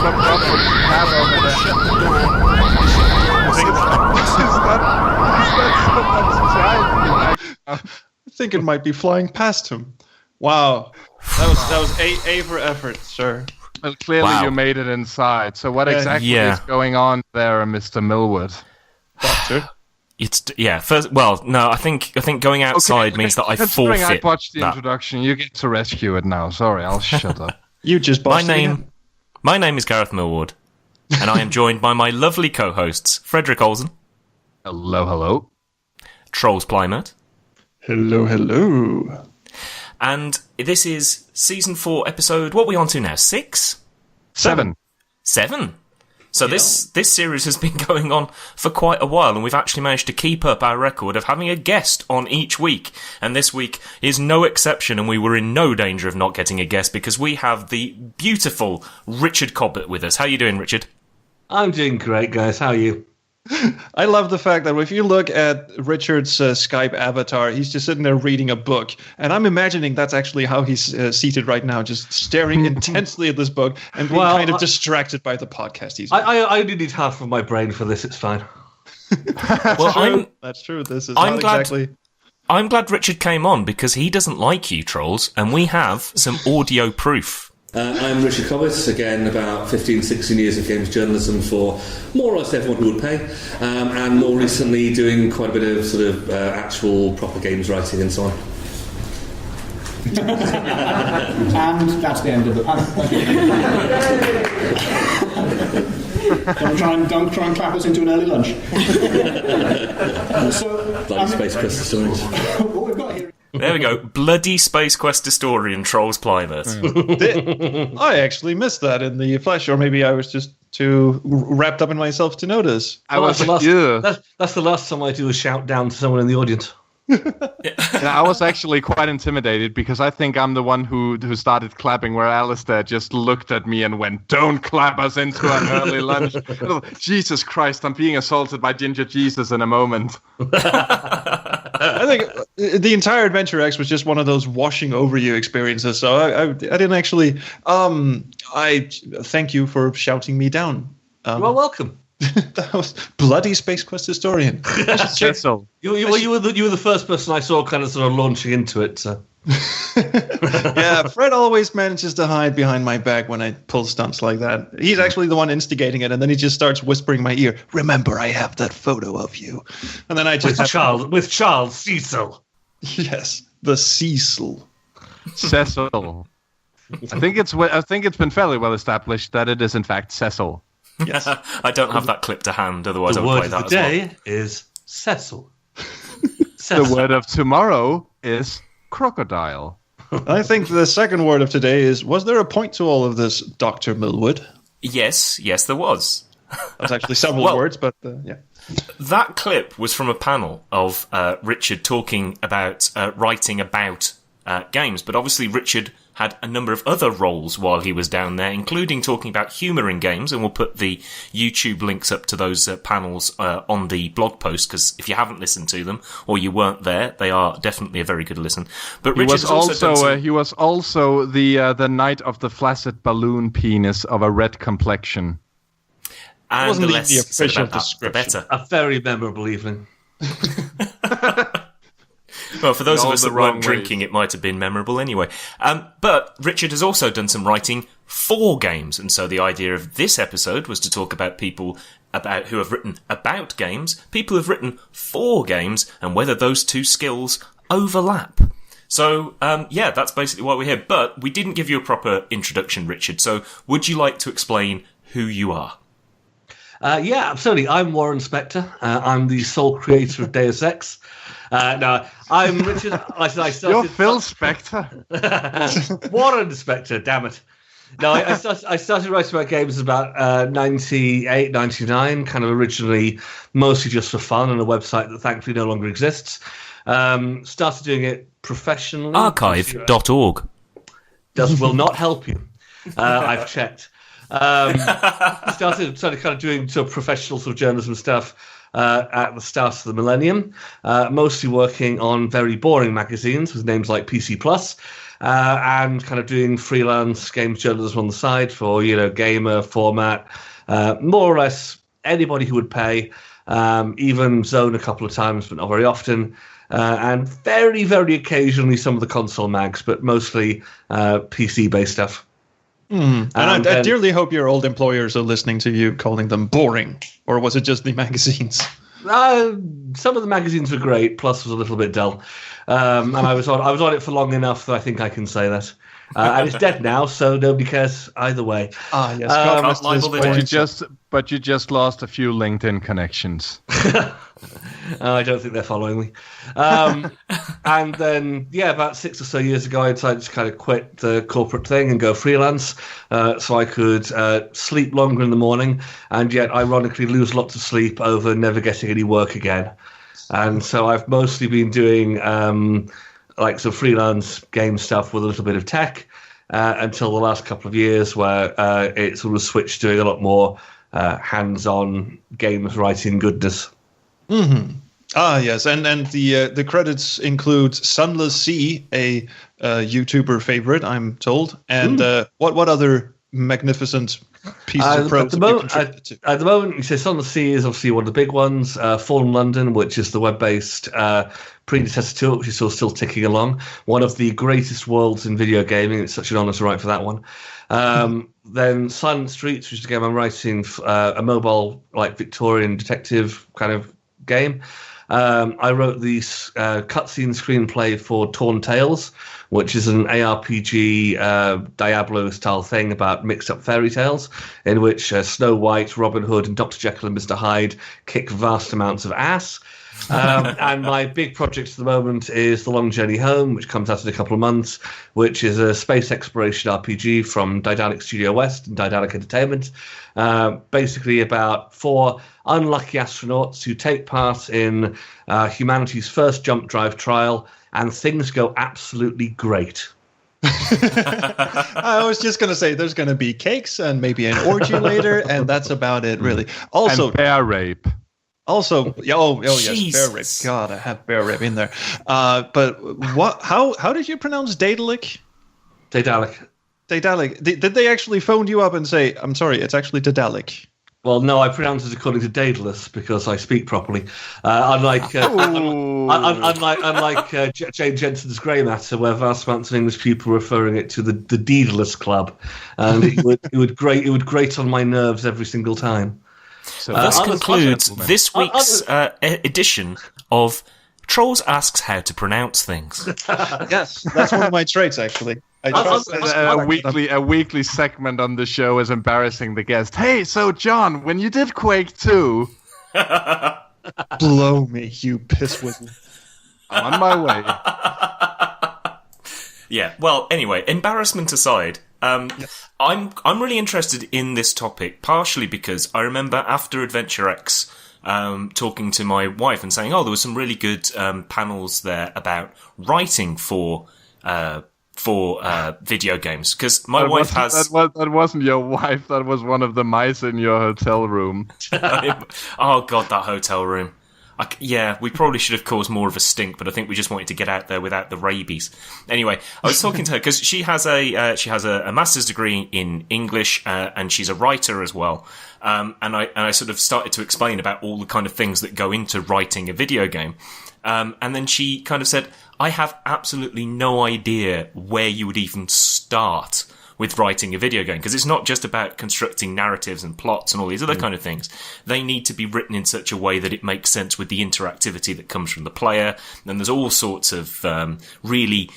have a problem with cat over there. I think it might be flying past him. Wow. That was A for effort, sir. Well, clearly you made it inside. So what exactly is going on there, Mr. Millwood? Doctor? First, well, no, I think going outside means that I forfeit. I botched the introduction. You get to rescue it now. Sorry, I'll shut up. You just my name is Gareth Millward, and I am joined by my lovely co-hosts Frederick Olsen. Hello, hello. Trolls Plymouth. Hello, hello. And this is season 4, episode. What are we on to now? 6? 7. 7. So this series has been going on for quite a while, and we've actually managed to keep up our record of having a guest on each week. And this week is no exception, and we were in no danger of not getting a guest because we have the beautiful Richard Cobbett with us. How are you doing, Richard? I'm doing great, guys. How are you? I love the fact that if you look at Richard's Skype avatar, he's just sitting there reading a book. And I'm imagining that's actually how he's seated right now, just staring intensely at this book and being kind of distracted by the podcast he's doing. I only need half of my brain for this. It's fine. That's true. This is exactly... I'm glad Richard came on because he doesn't like you, trolls, and we have some audio proof. I'm Richard Cobbett, again about 15, 16 years of games journalism for more or less everyone who would pay, and more recently doing quite a bit of sort of actual proper games writing and so on. And that's the end of the panel. Don't try and clap us into an early lunch. Bloody Space Quest historians. What we've got here. There we go. Bloody Space Quest historian Trolls Plymouth. I actually missed that in the flesh, or maybe I was just too wrapped up in myself to notice. That's the last time I do a shout down to someone in the audience. I was actually quite intimidated because I think I'm the one who started clapping, where Alistair just looked at me and went, "Don't clap us into an early lunch." Jesus Christ, I'm being assaulted by Ginger Jesus in a moment. I think the entire Adventure X was just one of those washing over you experiences. So I didn't actually. I thank you for shouting me down. Well, welcome. That was bloody Space Quest historian. Cecil. You were the first person I saw kind of sort of launching into it. So. Yeah, Fred always manages to hide behind my back when I pull stunts like that. He's actually the one instigating it, and then he just starts whispering in my ear, "Remember, I have that photo of you." And then I just with Charles Cecil. Yes, the Cecil. Cecil. I think it's been fairly well established that it is in fact Cecil. Yes. I don't have that clip to hand, otherwise I the would word play that of the as day well. is Cecil. The word of tomorrow is crocodile. I think the second word of today is, was there a point to all of this, Dr. Millwood? Yes, there was. That's actually several words, but yeah. That clip was from a panel of Richard talking about writing about games, but obviously Richard had a number of other roles while he was down there, including talking about humour in games, and we'll put the YouTube links up to those panels on the blog post, because if you haven't listened to them, or you weren't there, they are definitely a very good listen. But Richard he was also the knight of the flaccid balloon penis of a red complexion. And wasn't the less the official said about that, the better. A very memorable evening. Well, for those of us that weren't drinking, it might have been memorable anyway. But Richard has also done some writing for games, and so the idea of this episode was to talk about people who have written about games, people who have written for games, and whether those two skills overlap. So, that's basically why we're here. But we didn't give you a proper introduction, Richard, so would you like to explain who you are? Yeah, absolutely. I'm Warren Spector. I'm the sole creator of Deus Ex. No, I'm Richard. I started. You're Phil Spector. Warren Spector, damn it. No, I started writing about games about 98, 99, kind of originally mostly just for fun on a website that thankfully no longer exists. Started doing it professionally. Archive.org. Will not help you. I've checked. Started kind of doing sort of professional sort of journalism stuff at the start of the millennium, mostly working on very boring magazines with names like PC Plus, and kind of doing freelance games journalism on the side for, Gamer, Format, more or less anybody who would pay, even Zone a couple of times, but not very often. And very, very occasionally some of the console mags, but mostly PC-based stuff. And I dearly hope your old employers are listening to you calling them boring, or was it just the magazines? Some of the magazines were great, Plus was a little bit dull. And I was on it for long enough that I think I can say that. And it's dead now, so nobody cares either way. Yes, but you just lost a few LinkedIn connections. I don't think they're following me. And then, about 6 or so years ago, I decided to kind of quit the corporate thing and go freelance, so I could sleep longer in the morning, and yet ironically lose lots of sleep over never getting any work again. And so I've mostly been doing some freelance game stuff with a little bit of tech until the last couple of years, where it sort of switched to doing a lot more hands-on games writing goodness. Mm-hmm. Yes, and the credits include Sunless Sea, a YouTuber favorite, I'm told, and what other magnificent pieces of prose have you contributed to? At the moment, you say Sunless Sea is obviously one of the big ones. Fallen London, which is the web-based predecessor to it, which is still ticking along. One of the greatest worlds in video gaming. It's such an honour to write for that one. Then Silent Streets, which is a game I'm writing, a mobile Victorian detective kind of game. I wrote the cutscene screenplay for Torn Tales, which is an ARPG Diablo-style thing about mixed-up fairy tales, in which Snow White, Robin Hood, and Dr. Jekyll and Mr. Hyde kick vast amounts of ass. And my big project at the moment is The Long Journey Home, which comes out in a couple of months, which is a space exploration RPG from Daedalic Studio West and Daedalic Entertainment, basically about 4 unlucky astronauts who take part in humanity's first jump drive trial, and things go absolutely great. I was just going to say there's going to be cakes and maybe an orgy later, and that's about it, really. Also, and bear rape. Also, yes, bear rape. God, I had bear rape in there. But what? How did you pronounce Daedalic? Daedalic. Daedalic. Did they actually phone you up and say, "I'm sorry, it's actually Daedalic"? Well, no, I pronounce it according to Daedalus because I speak properly. Unlike Jane Jensen's Grey Matter, where vast amounts of English people referring it to the Daedalus Club, and it would grate on my nerves every single time. So this concludes this week's edition of Trolls Asks How to Pronounce Things. Yes, that's one of my traits, actually. A weekly segment on the show is embarrassing the guest. Hey, so John, when you did Quake 2... Blow me, you piss whistle. I'm on my way. Yeah, well, anyway, embarrassment aside... Yes. I'm really interested in this topic, partially because I remember after Adventure X talking to my wife and saying, there was some really good panels there about writing for video games, because my wife has... That wasn't your wife, that was one of the mice in your hotel room. Oh god, that hotel room. We probably should have caused more of a stink, but I think we just wanted to get out there without the rabies. Anyway, I was talking to her because she has a master's degree in English, and she's a writer as well. And I sort of started to explain about all the kind of things that go into writing a video game. And then she kind of said, I have absolutely no idea where you would even start with writing a video game, because it's not just about constructing narratives and plots and all these other kind of things. They need to be written in such a way that it makes sense with the interactivity that comes from the player, and there's all sorts of really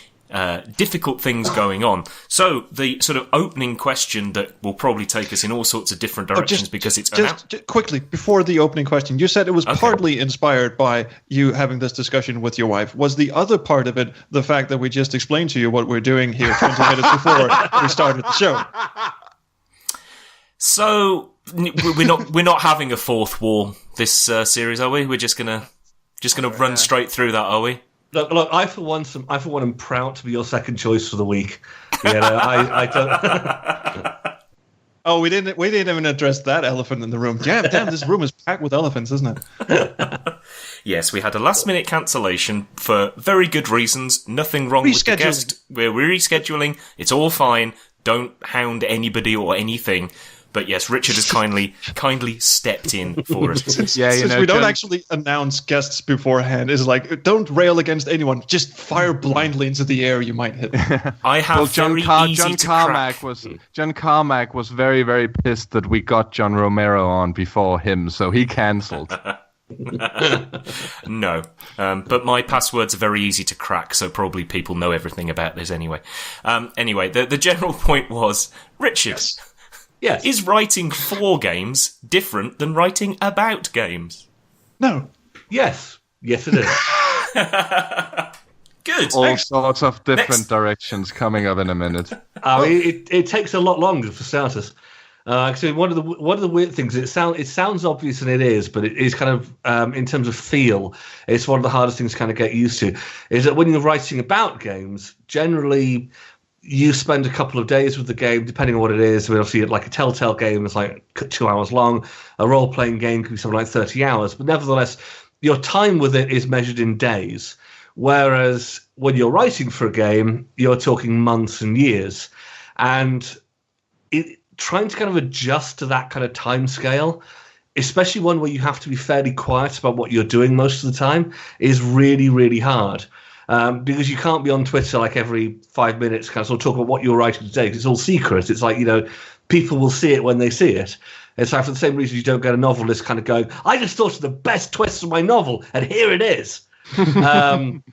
difficult things going on. So the sort of opening question that will probably take us in all sorts of different directions, because it's... Just quickly, before the opening question, you said it was partly inspired by you having this discussion with your wife. Was the other part of it the fact that we just explained to you what we're doing here 20 minutes before we started the show? So we're not having a fourth wall this series, are we? We're just gonna run straight through that, are we? Look, I for one am proud to be your second choice for the week. I don't. Oh, we didn't even address that elephant in the room. Yeah, damn, this room is packed with elephants, isn't it? Yes, we had a last-minute cancellation for very good reasons. Nothing wrong with the guest. We're rescheduling. It's all fine. Don't hound anybody or anything. But yes, Richard has kindly stepped in for us. Since we don't actually announce guests beforehand, it's like, don't rail against anyone. Just fire blindly into the air. You might hit. I have John Carmack was very, very pissed that we got John Romero on before him, so he cancelled. No, but my passwords are very easy to crack, so probably people know everything about this anyway. Anyway, the general point was, Richard... Yes. Is writing for games different than writing about games? No. Yes. Yes, it is. Good. All sorts of different directions coming up in a minute. It takes a lot longer for starters. Actually, one of the weird things, it sounds obvious, and it is, but it is kind of in terms of feel, it's one of the hardest things to kind of get used to. Is that when you're writing about games, generally you spend a couple of days with the game, depending on what it is. I mean, obviously, like a Telltale game is like 2 hours long. A role-playing game could be something like 30 hours. But nevertheless, your time with it is measured in days. Whereas when you're writing for a game, you're talking months and years. And trying to kind of adjust to that kind of time scale, especially one where you have to be fairly quiet about what you're doing most of the time, is really, really hard. Because you can't be on Twitter like every 5 minutes kind of sort of talk about what you're writing today, because it's all secret. It's like, people will see it when they see it. It's like, for the same reason you don't get a novelist kind of going, I just thought of the best twists of my novel, and here it is. And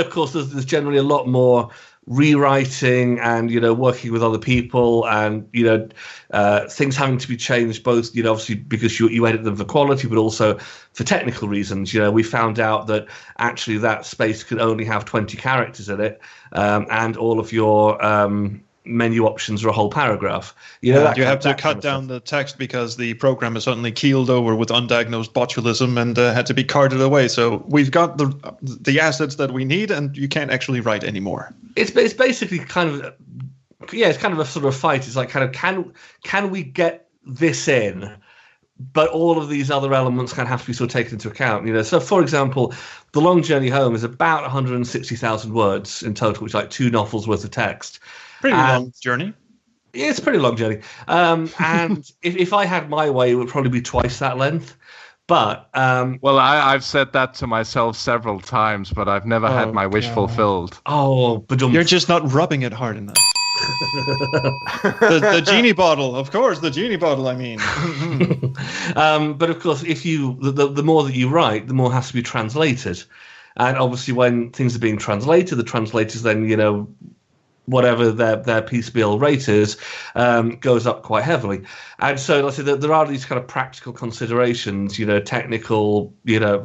of course, there's generally a lot more rewriting and working with other people, and things having to be changed, both obviously because you edit them for quality, but also for technical reasons. We found out that actually that space could only have 20 characters in it, and all of your menu options are a whole paragraph. You have to cut down the text because the program is suddenly keeled over with undiagnosed botulism and had to be carted away. So we've got the assets that we need, and you can't actually write anymore. It's basically kind of it's kind of a sort of fight. It's like, kind of, can we get this in? But all of these other elements kind of have to be sort of taken into account. So for example, The Long Journey Home is about 160,000 words in total, which is like 2 novels worth of text. Pretty long journey. Yeah, it's a pretty long journey. And if I had my way, it would probably be twice that length. But I've said that to myself several times, but I've never had my wish fulfilled. Oh, but you're just not rubbing it hard enough. the genie bottle, of course, the genie bottle. I mean, but of course, if the more that you write, the more has to be translated, and obviously, when things are being translated, the translators then whatever their piecemeal rate is, goes up quite heavily. And so, let's say that there are these kind of practical considerations, technical,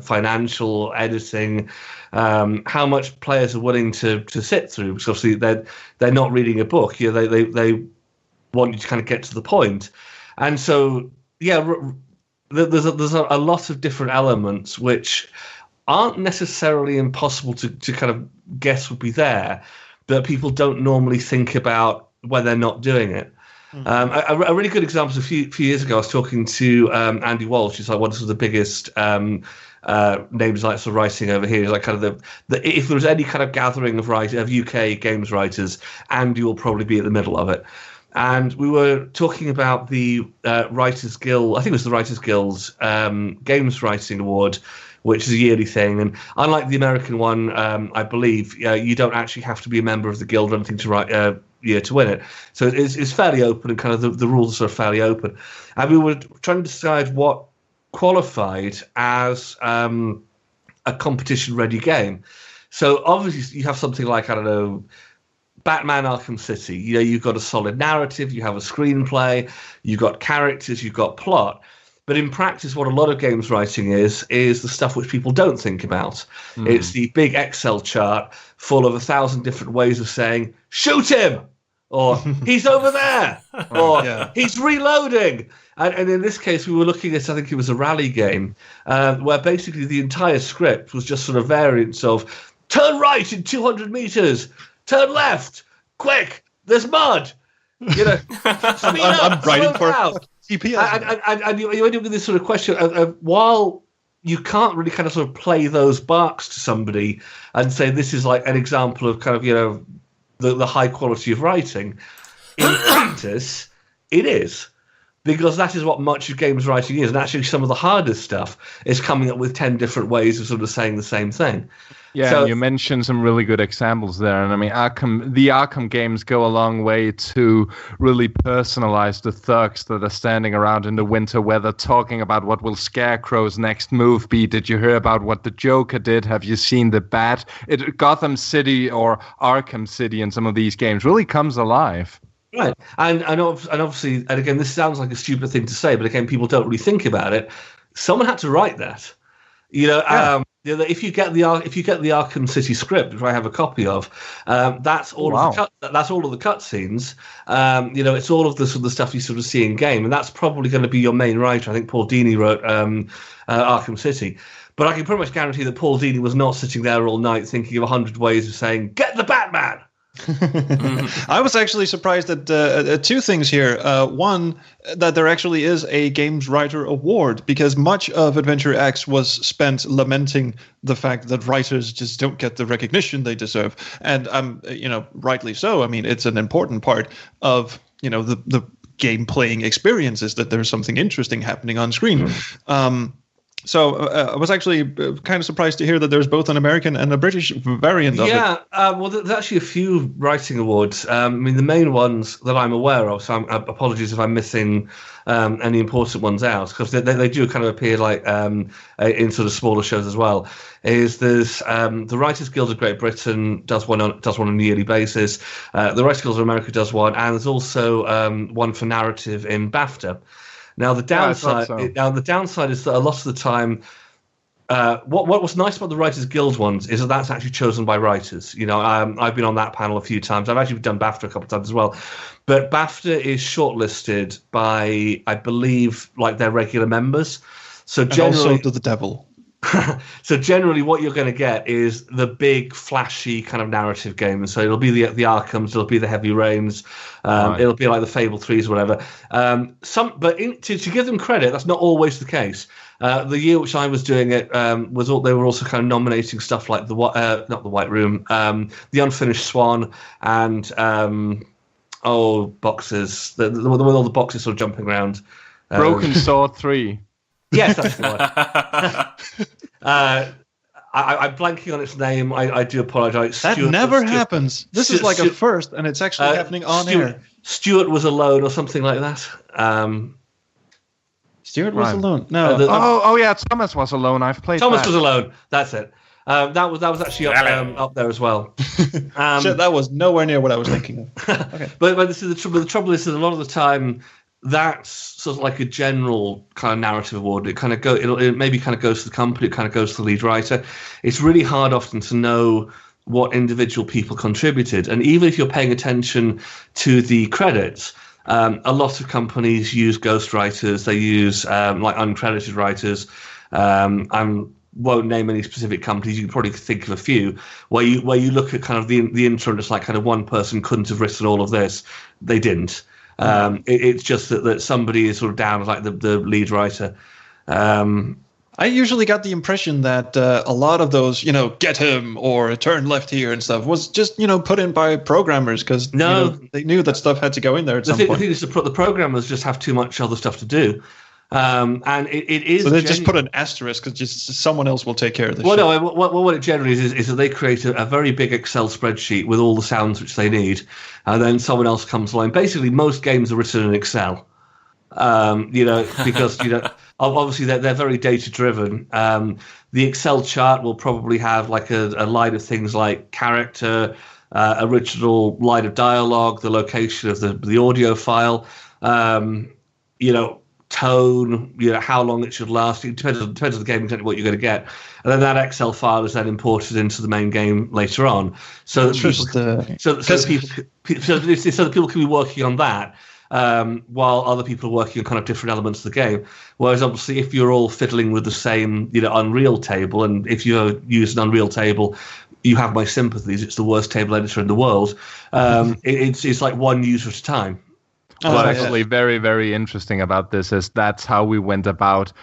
financial, editing, how much players are willing to sit through, because obviously they're not reading a book. They want you to kind of get to the point. And so, there's a lot of different elements which aren't necessarily impossible to kind of guess would be there, that people don't normally think about when they're not doing it. A really good example is a few years ago, I was talking to Andy Walsh, who's like one of the biggest names like for writing over here. He's like kind of the if there was any kind of gathering of UK games writers, Andy will probably be at the middle of it. And we were talking about the Writers Guild, I think it was the Writers Guild's Games Writing Award, which is a yearly thing. And unlike the American one, I believe, you don't actually have to be a member of the guild or anything to write to win it. So it's fairly open, and kind of the rules are fairly open. And we were trying to decide what qualified as a competition-ready game. So obviously you have something like, I don't know, Batman Arkham City. You've got a solid narrative, you have a screenplay, you've got characters, you've got plot. But in practice, what a lot of games writing is the stuff which people don't think about. It's the big Excel chart full of 1,000 different ways of saying, shoot him! Or he's over there! Or he's reloading! And in this case, we were looking at, I think it was a rally game, where basically the entire script was just sort of variants of, turn right in 200 meters! Turn left! Quick! There's mud! I'm writing for CPS. And you end up with this sort of question of while you can't really kind of sort of play those barks to somebody and say this is like an example of kind of, the high quality of writing. In practice, it is. Because that is what much of games writing is. And actually some of the hardest stuff is coming up with 10 different ways of sort of saying the same thing. Yeah, so, and you mentioned some really good examples there. And I mean, the Arkham games go a long way to really personalize the thugs that are standing around in the winter weather talking about what will Scarecrow's next move be. Did you hear about what the Joker did? Have you seen the Bat? Gotham City or Arkham City in some of these games really comes alive. Right, and obviously, and again, this sounds like a stupid thing to say, but again, people don't really think about it. Someone had to write that. If you get the Arkham City script, which I have a copy of, that's all of the cutscenes. It's all of the sort of stuff you sort of see in game, and that's probably going to be your main writer. I think Paul Dini wrote Arkham City, but I can pretty much guarantee that Paul Dini was not sitting there all night thinking of 100 ways of saying "Get the Batman." I was actually surprised at two things here. One, that there actually is a Games Writer Award, because much of Adventure X was spent lamenting the fact that writers just don't get the recognition they deserve. And rightly so. I mean, it's an important part of, the game playing experience is that there's something interesting happening on screen. So I was actually kind of surprised to hear that there's both an American and a British variant of it. Yeah, well, there's actually a few writing awards. I mean, the main ones that I'm aware of, so apologies if I'm missing any important ones out, because they do kind of appear like in sort of smaller shows as well. There's the Writers Guild of Great Britain does one on a yearly basis. The Writers Guild of America does one, and there's also one for narrative in BAFTA. Now the downside is that a lot of the time, what was nice about the Writers Guild ones is that that's actually chosen by writers. I've been on that panel a few times. I've actually done BAFTA a couple of times as well, but BAFTA is shortlisted by, I believe, like their regular members. So generally, also the devil. So generally what you're going to get is the big flashy kind of narrative games. So it'll be the Arkhams, it'll be the Heavy Rains, it'll be like the Fable 3s or whatever. To give them credit, that's not always the case. The year which I was doing it they were also kind of nominating stuff like not the White Room, the Unfinished Swan, and boxes, with all the boxes sort of jumping around. Broken Sword 3. Yes, that's the one. I'm blanking on its name. I do apologise. That never happens. This is like a first, and it's actually happening on air. Stuart was alone, or something like that. Stuart was alone. No. Yeah, Thomas was alone. I've played. Thomas was alone. That's it. That was actually up there as well. Shit, that was nowhere near what I was thinking of. Okay. But this is the trouble. The trouble is that a lot of the time, that's sort of like a general kind of narrative award. It maybe kind of goes to the company, it kind of goes to the lead writer. It's really hard often to know what individual people contributed. And even if you're paying attention to the credits, a lot of companies use ghostwriters. They use like uncredited writers. I won't name any specific companies. You can probably think of a few where you look at kind of the intro and it's like kind of one person couldn't have written all of this. They didn't. It's just that somebody is sort of down as like the lead writer. I usually got the impression that a lot of those, get him or turn left here and stuff was just, put in by programmers because they knew that stuff had to go in there at some point. The thing is, the programmers just have too much other stuff to do. And it is. So they just put an asterisk because just someone else will take care of this. Well, no. What it generally is that they create a very big Excel spreadsheet with all the sounds which they need, and then someone else comes along. Basically, most games are written in Excel. Because obviously they're very data driven. The Excel chart will probably have like a line of things like character, original line of dialogue, the location of the audio file. Tone, how long it should last. It depends on the game exactly what you're going to get, and then that Excel file is then imported into the main game later on. So that people can be working on that while other people are working on kind of different elements of the game. Whereas obviously, if you're all fiddling with the same Unreal table, and if you use an Unreal table, you have my sympathies. It's the worst table editor in the world. It's like one user at a time. What's actually very, very interesting about this is that's how we went about.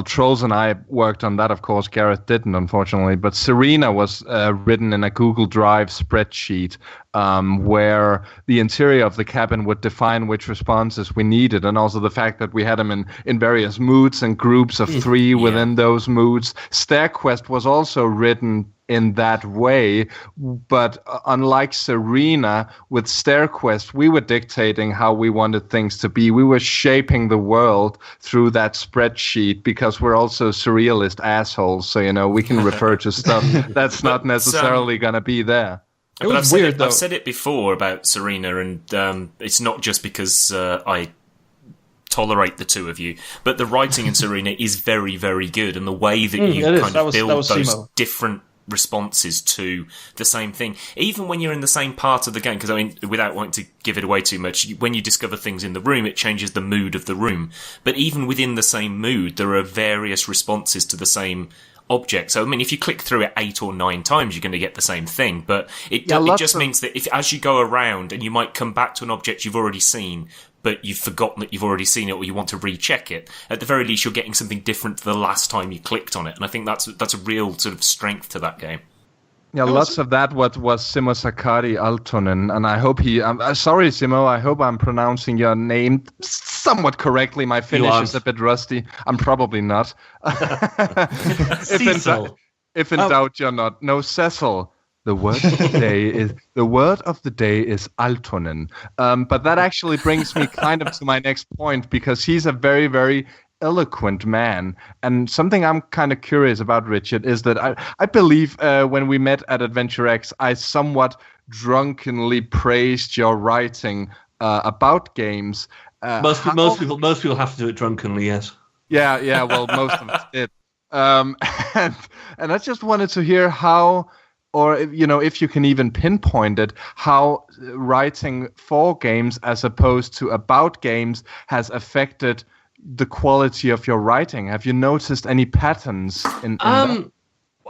Trolls and I worked on that, of course. Gareth didn't, unfortunately. But Serena was written in a Google Drive spreadsheet where the interior of the cabin would define which responses we needed, and also the fact that we had them in various moods and groups of 3 within those moods. StairQuest was also written in that way, but unlike Serena, with StairQuest, we were dictating how we wanted things to be. We were shaping the world through that spreadsheet because we're also surrealist assholes, so we can refer to stuff that's not necessarily going to be there. But I've said it before about Serena, and it's not just because I tolerate the two of you, but the writing in Serena is very, very good, and the way that you kind of build those different responses to the same thing, even when you're in the same part of the game, because without wanting to give it away too much, when you discover things in the room, it changes the mood of the room. But even within the same mood, there are various responses to the same object. So if you click through it 8 or 9 times, you're going to get the same thing. But it just means that if as you go around, and you might come back to an object you've already seen, but you've forgotten that you've already seen it, or you want to recheck it, at the very least you're getting something different to the last time you clicked on it. And I think that's a real sort of strength to that game. Yeah, lots of that was Simo Sakari Aaltonen, and I hope sorry, Simo, I hope I'm pronouncing your name somewhat correctly. My Finnish is a bit rusty. I'm probably not. If in doubt, you're not. No, Cecil. The word of the day is Aaltonen. But that actually brings me kind of to my next point, because he's a very, very eloquent man. And something I'm kind of curious about, Richard, is that I believe when we met at Adventure X, I somewhat drunkenly praised your writing about games. Most people have to do it drunkenly, yes. Yeah. Well, most of us did. And I just wanted to hear how, or if you can even pinpoint it, how writing for games as opposed to about games has affected the quality of your writing. Have you noticed any patterns in that?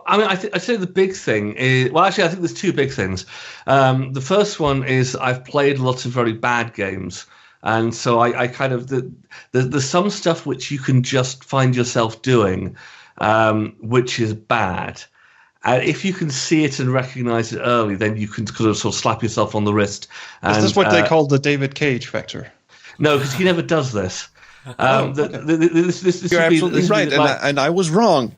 I'd say the big thing is... Well, actually, I think there's 2 big things. The first one is I've played lots of very bad games. And so I kind of... There's some stuff which you can just find yourself doing, which is bad. And if you can see it and recognize it early, then you can sort of slap yourself on the wrist. Is this what they call the David Cage factor? No, because he never does this. This You're absolutely right, and I was wrong.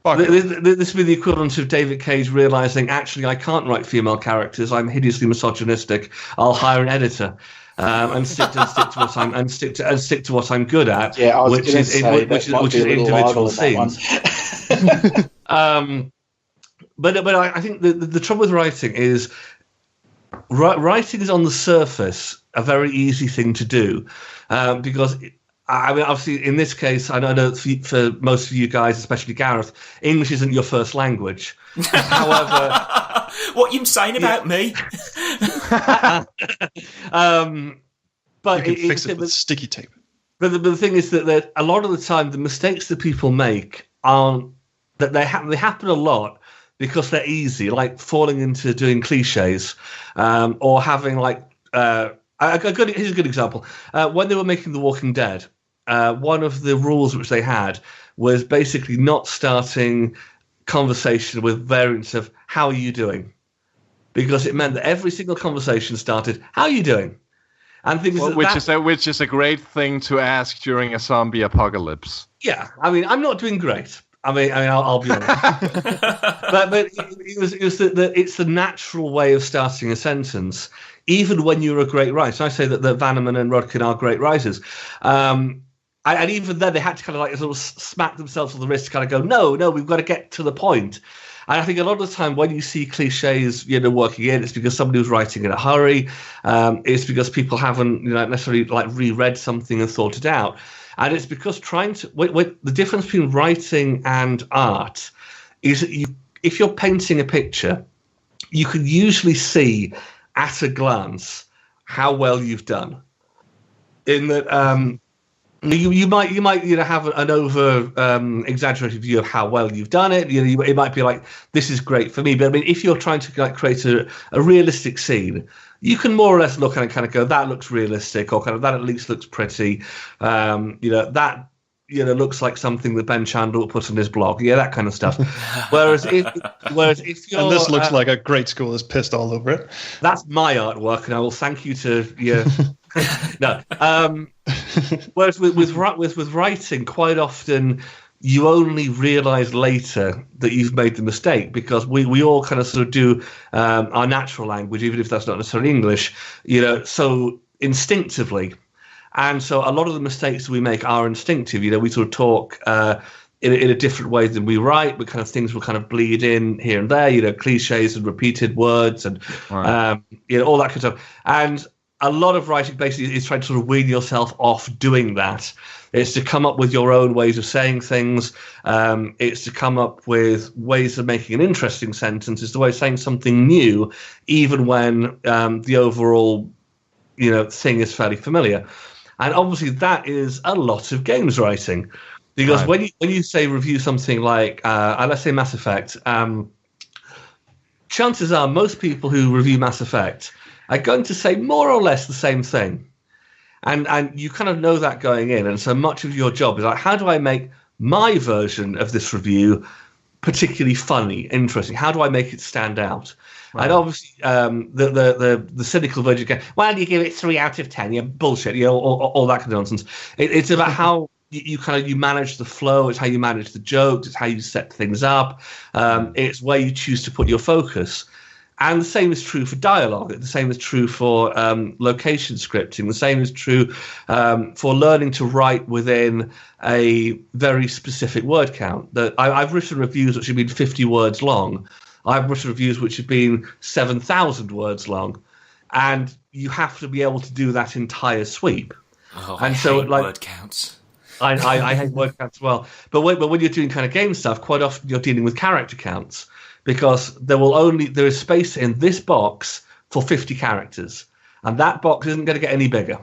This would be the equivalent of David Cage realizing, actually, I can't write female characters. I'm hideously misogynistic. I'll hire an editor and stick to what I'm good at, which is individual scenes. But I think the trouble with writing is writing is on the surface a very easy thing to do, because obviously in this case, I know for most of you guys, especially Gareth, English isn't your first language. However, what you saying about me? But you can fix it with sticky tape. But the thing is that a lot of the time, the mistakes that people make they happen a lot because they're easy, like falling into doing cliches, or having here's a good example. When they were making The Walking Dead, one of the rules which they had was basically not starting conversation with variants of "How are you doing?" because it meant that every single conversation started "How are you doing?" and things which is a great thing to ask during a zombie apocalypse. Yeah, I'm not doing great. I'll be honest. but it's the natural way of starting a sentence, even when you're a great writer. So I say that Vanneman and Rodkin are great writers. And even then, they had to kind of sort of smack themselves on the wrist to kind of go, no, we've got to get to the point. And I think a lot of the time when you see cliches, working in, it's because somebody was writing in a hurry. It's because people haven't, necessarily reread something and thought it out. And it's because the difference between writing and art is that if you're painting a picture, you can usually see at a glance how well you've done. In that, You might have an over exaggerated view of how well you've done it. It might be like, this is great for me. But I mean, if you're trying to create a realistic scene, you can more or less look at it and kind of go, that looks realistic, or kind of that at least looks pretty. That looks like something that Ben Chandler will put on his blog. Yeah, that kind of stuff. Whereas if you're, and this looks like a grade school is pissed all over it. That's my artwork, and I will thank you to you. No. Whereas with writing, quite often you only realise later that you've made the mistake, because we all kind of sort of do our natural language, even if that's not necessarily English, so instinctively. And so a lot of the mistakes we make are instinctive. We sort of talk in a different way than we write, but kind of things will kind of bleed in here and there, cliches and repeated words and all that kind of stuff. And a lot of writing basically is trying to sort of wean yourself off doing that. It's to come up with your own ways of saying things. It's to come up with ways of making an interesting sentence. It's the way of saying something new, even when the overall thing is fairly familiar. And obviously that is a lot of games writing, because when you say review something like, let's say Mass Effect, chances are most people who review Mass Effect are going to say more or less the same thing. And you kind of know that going in. And so much of your job is like, how do I make my version of this review particularly funny, interesting? How do I make it stand out? Right. And obviously, the cynical version again, well, you give it 3 out of 10, bullshit, all that kind of nonsense. It's about how you manage the flow. It's how you manage the jokes. It's how you set things up. It's where you choose to put your focus. And the same is true for dialogue. The same is true for location scripting. The same is true for learning to write within a very specific word count. I've written reviews which have been 50 words long. I've written reviews which have been 7,000 words long, and you have to be able to do that entire sweep. Oh, and I hate word counts. I hate word counts as well. But when you're doing kind of game stuff, quite often you're dealing with character counts, because there is space in this box for 50 characters, and that box isn't going to get any bigger.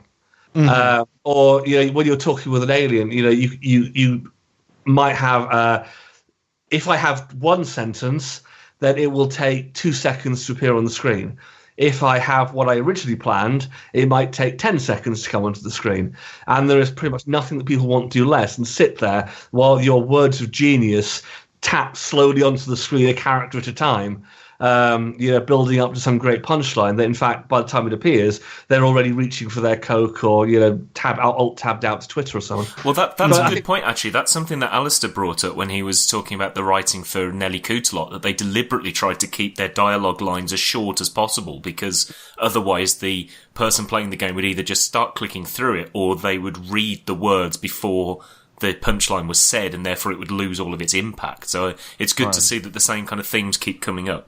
Mm-hmm. Or when you're talking with an alien, you might have if I have one sentence, then it will take 2 seconds to appear on the screen. If I have what I originally planned, it might take 10 seconds to come onto the screen. And there is pretty much nothing that people want to do less than sit there while your words of genius tap slowly onto the screen, a character at a time, building up to some great punchline that, in fact, by the time it appears, they're already reaching for their Coke or, alt-tabbed out to Twitter or so on. Well, that's a good point, actually. That's something that Alistair brought up when he was talking about the writing for Nelly Cootslot, that they deliberately tried to keep their dialogue lines as short as possible, because otherwise the person playing the game would either just start clicking through it, or they would read the words before the punchline was said, and therefore it would lose all of its impact. So it's good to see that the same kind of themes keep coming up.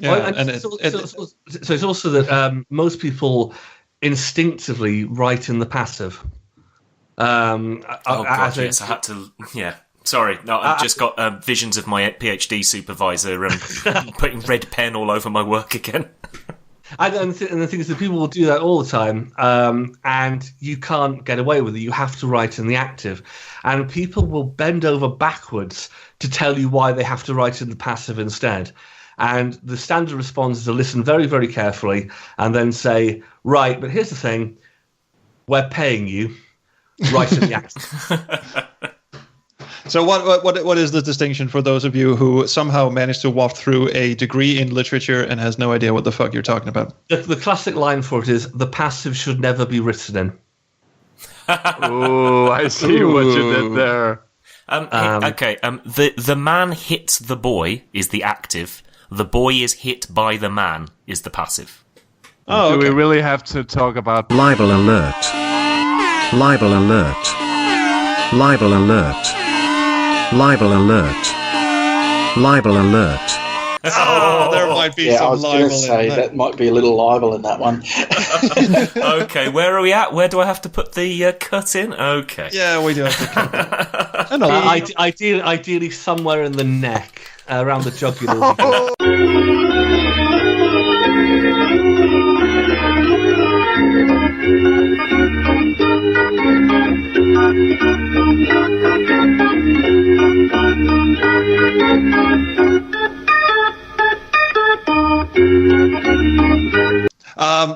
Yeah, so it's also that most people instinctively write in the passive. Yes, I had to. Yeah, sorry. No, I've just got visions of my PhD supervisor putting red pen all over my work again. And the thing is that people will do that all the time, and you can't get away with it. You have to write in the active. And people will bend over backwards to tell you why they have to write in the passive instead. And the standard response is to listen very, very carefully and then say, right, but here's the thing. We're paying you. Write in the active. So what is the distinction for those of you who somehow managed to waft through a degree in literature and has no idea what the fuck you're talking about? The classic line for it is, the passive should never be written in. Oh, I see what you did there. Okay, the man hits the boy is the active. The boy is hit by the man is the passive. Oh, okay. Do we really have to talk about... Libel alert. Libel alert. Libel alert. Libel alert. Libel alert. Oh, there might be some libel in that. I was going to say, that might be a little libel in that one. Okay, where are we at? Where do I have to put the cut in? Okay. Yeah, we do have to cut that. Ideally somewhere in the neck, around the jugular.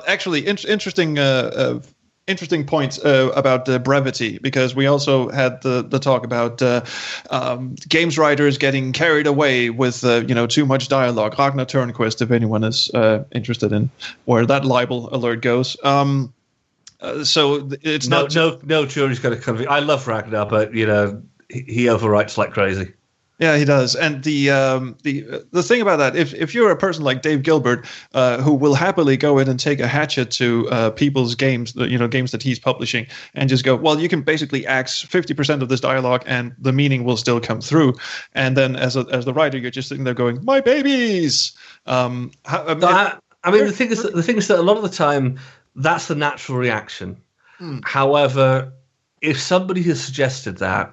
Actually, interesting points about brevity, because we also had the talk about games writers getting carried away with too much dialogue. Ragnar Turnquist, if anyone is interested in where that libel alert goes. So it's no jury's going to convict. I love Ragnar, but he overwrites like crazy. Yeah, he does. And the thing about that, if you're a person like Dave Gilbert, who will happily go in and take a hatchet to people's games, games that he's publishing, and just go, well, you can basically axe 50% of this dialogue, and the meaning will still come through. And then as the writer, you're just sitting there going, "My babies." The thing is that a lot of the time, that's the natural reaction. However, if somebody has suggested that,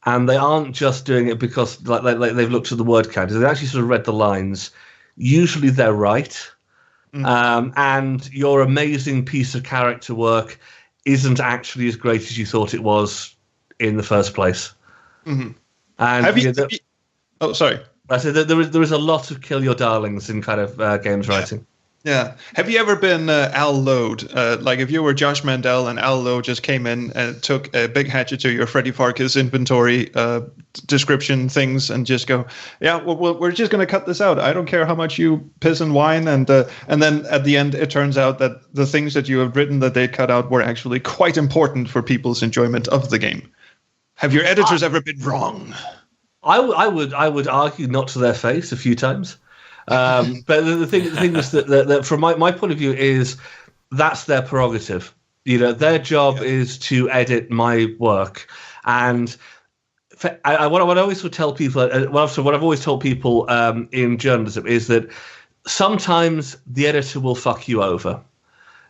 and they aren't just doing it because like they've looked at the word count, they've actually sort of read the lines, usually they're right. And your amazing piece of character work isn't actually as great as you thought it was in the first place. Mm-hmm. And have you? Sorry. I said that there is a lot of kill your darlings in kind of games writing. Yeah. Have you ever been Al Load? Like if you were Josh Mandel and Al Load just came in and took a big hatchet to your Freddie Farkas inventory description things and just go, yeah, well, we're just going to cut this out. I don't care how much you piss and whine. And then at the end, it turns out that the things that you have written that they cut out were actually quite important for people's enjoyment of the game. Have your editors ever been wrong? I would argue not to their face a few times. But the thing is that from my point of view is that's their prerogative. Their job is to edit my work, and what I always would tell people, what I've always told people in journalism is that sometimes the editor will fuck you over.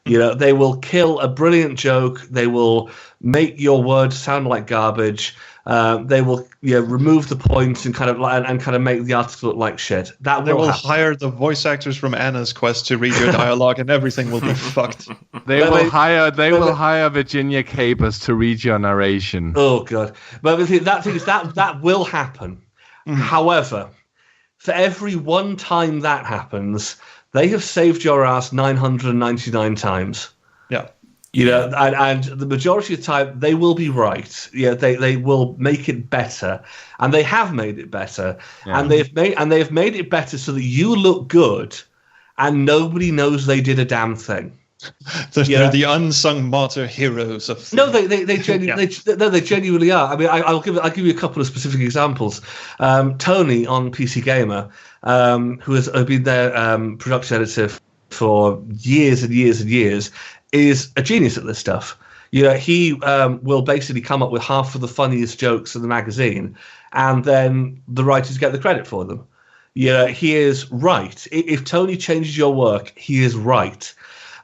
They will kill a brilliant joke. They will make your words sound like garbage. They will remove the points and kind of make the article look like shit. They will hire the voice actors from Anna's Quest to read your dialogue, and everything will be fucked. They will hire Virginia Capers to read your narration. Oh god! But the thing is that will happen. Mm-hmm. However, for every one time that happens, they have saved your ass 999 times. Yeah. And the majority of the time they will be right. Yeah, they will make it better, and they have made it better, and they've made it better so that you look good, and nobody knows they did a damn thing. They're the unsung martyr heroes of. No, they genuinely are. I mean, I'll give you a couple of specific examples. Tony on PC Gamer, who has been their production editor for years and years and years, is a genius at this stuff. He will basically come up with half of the funniest jokes in the magazine, and then the writers get the credit for them. He is right. If Tony changes your work, he is right.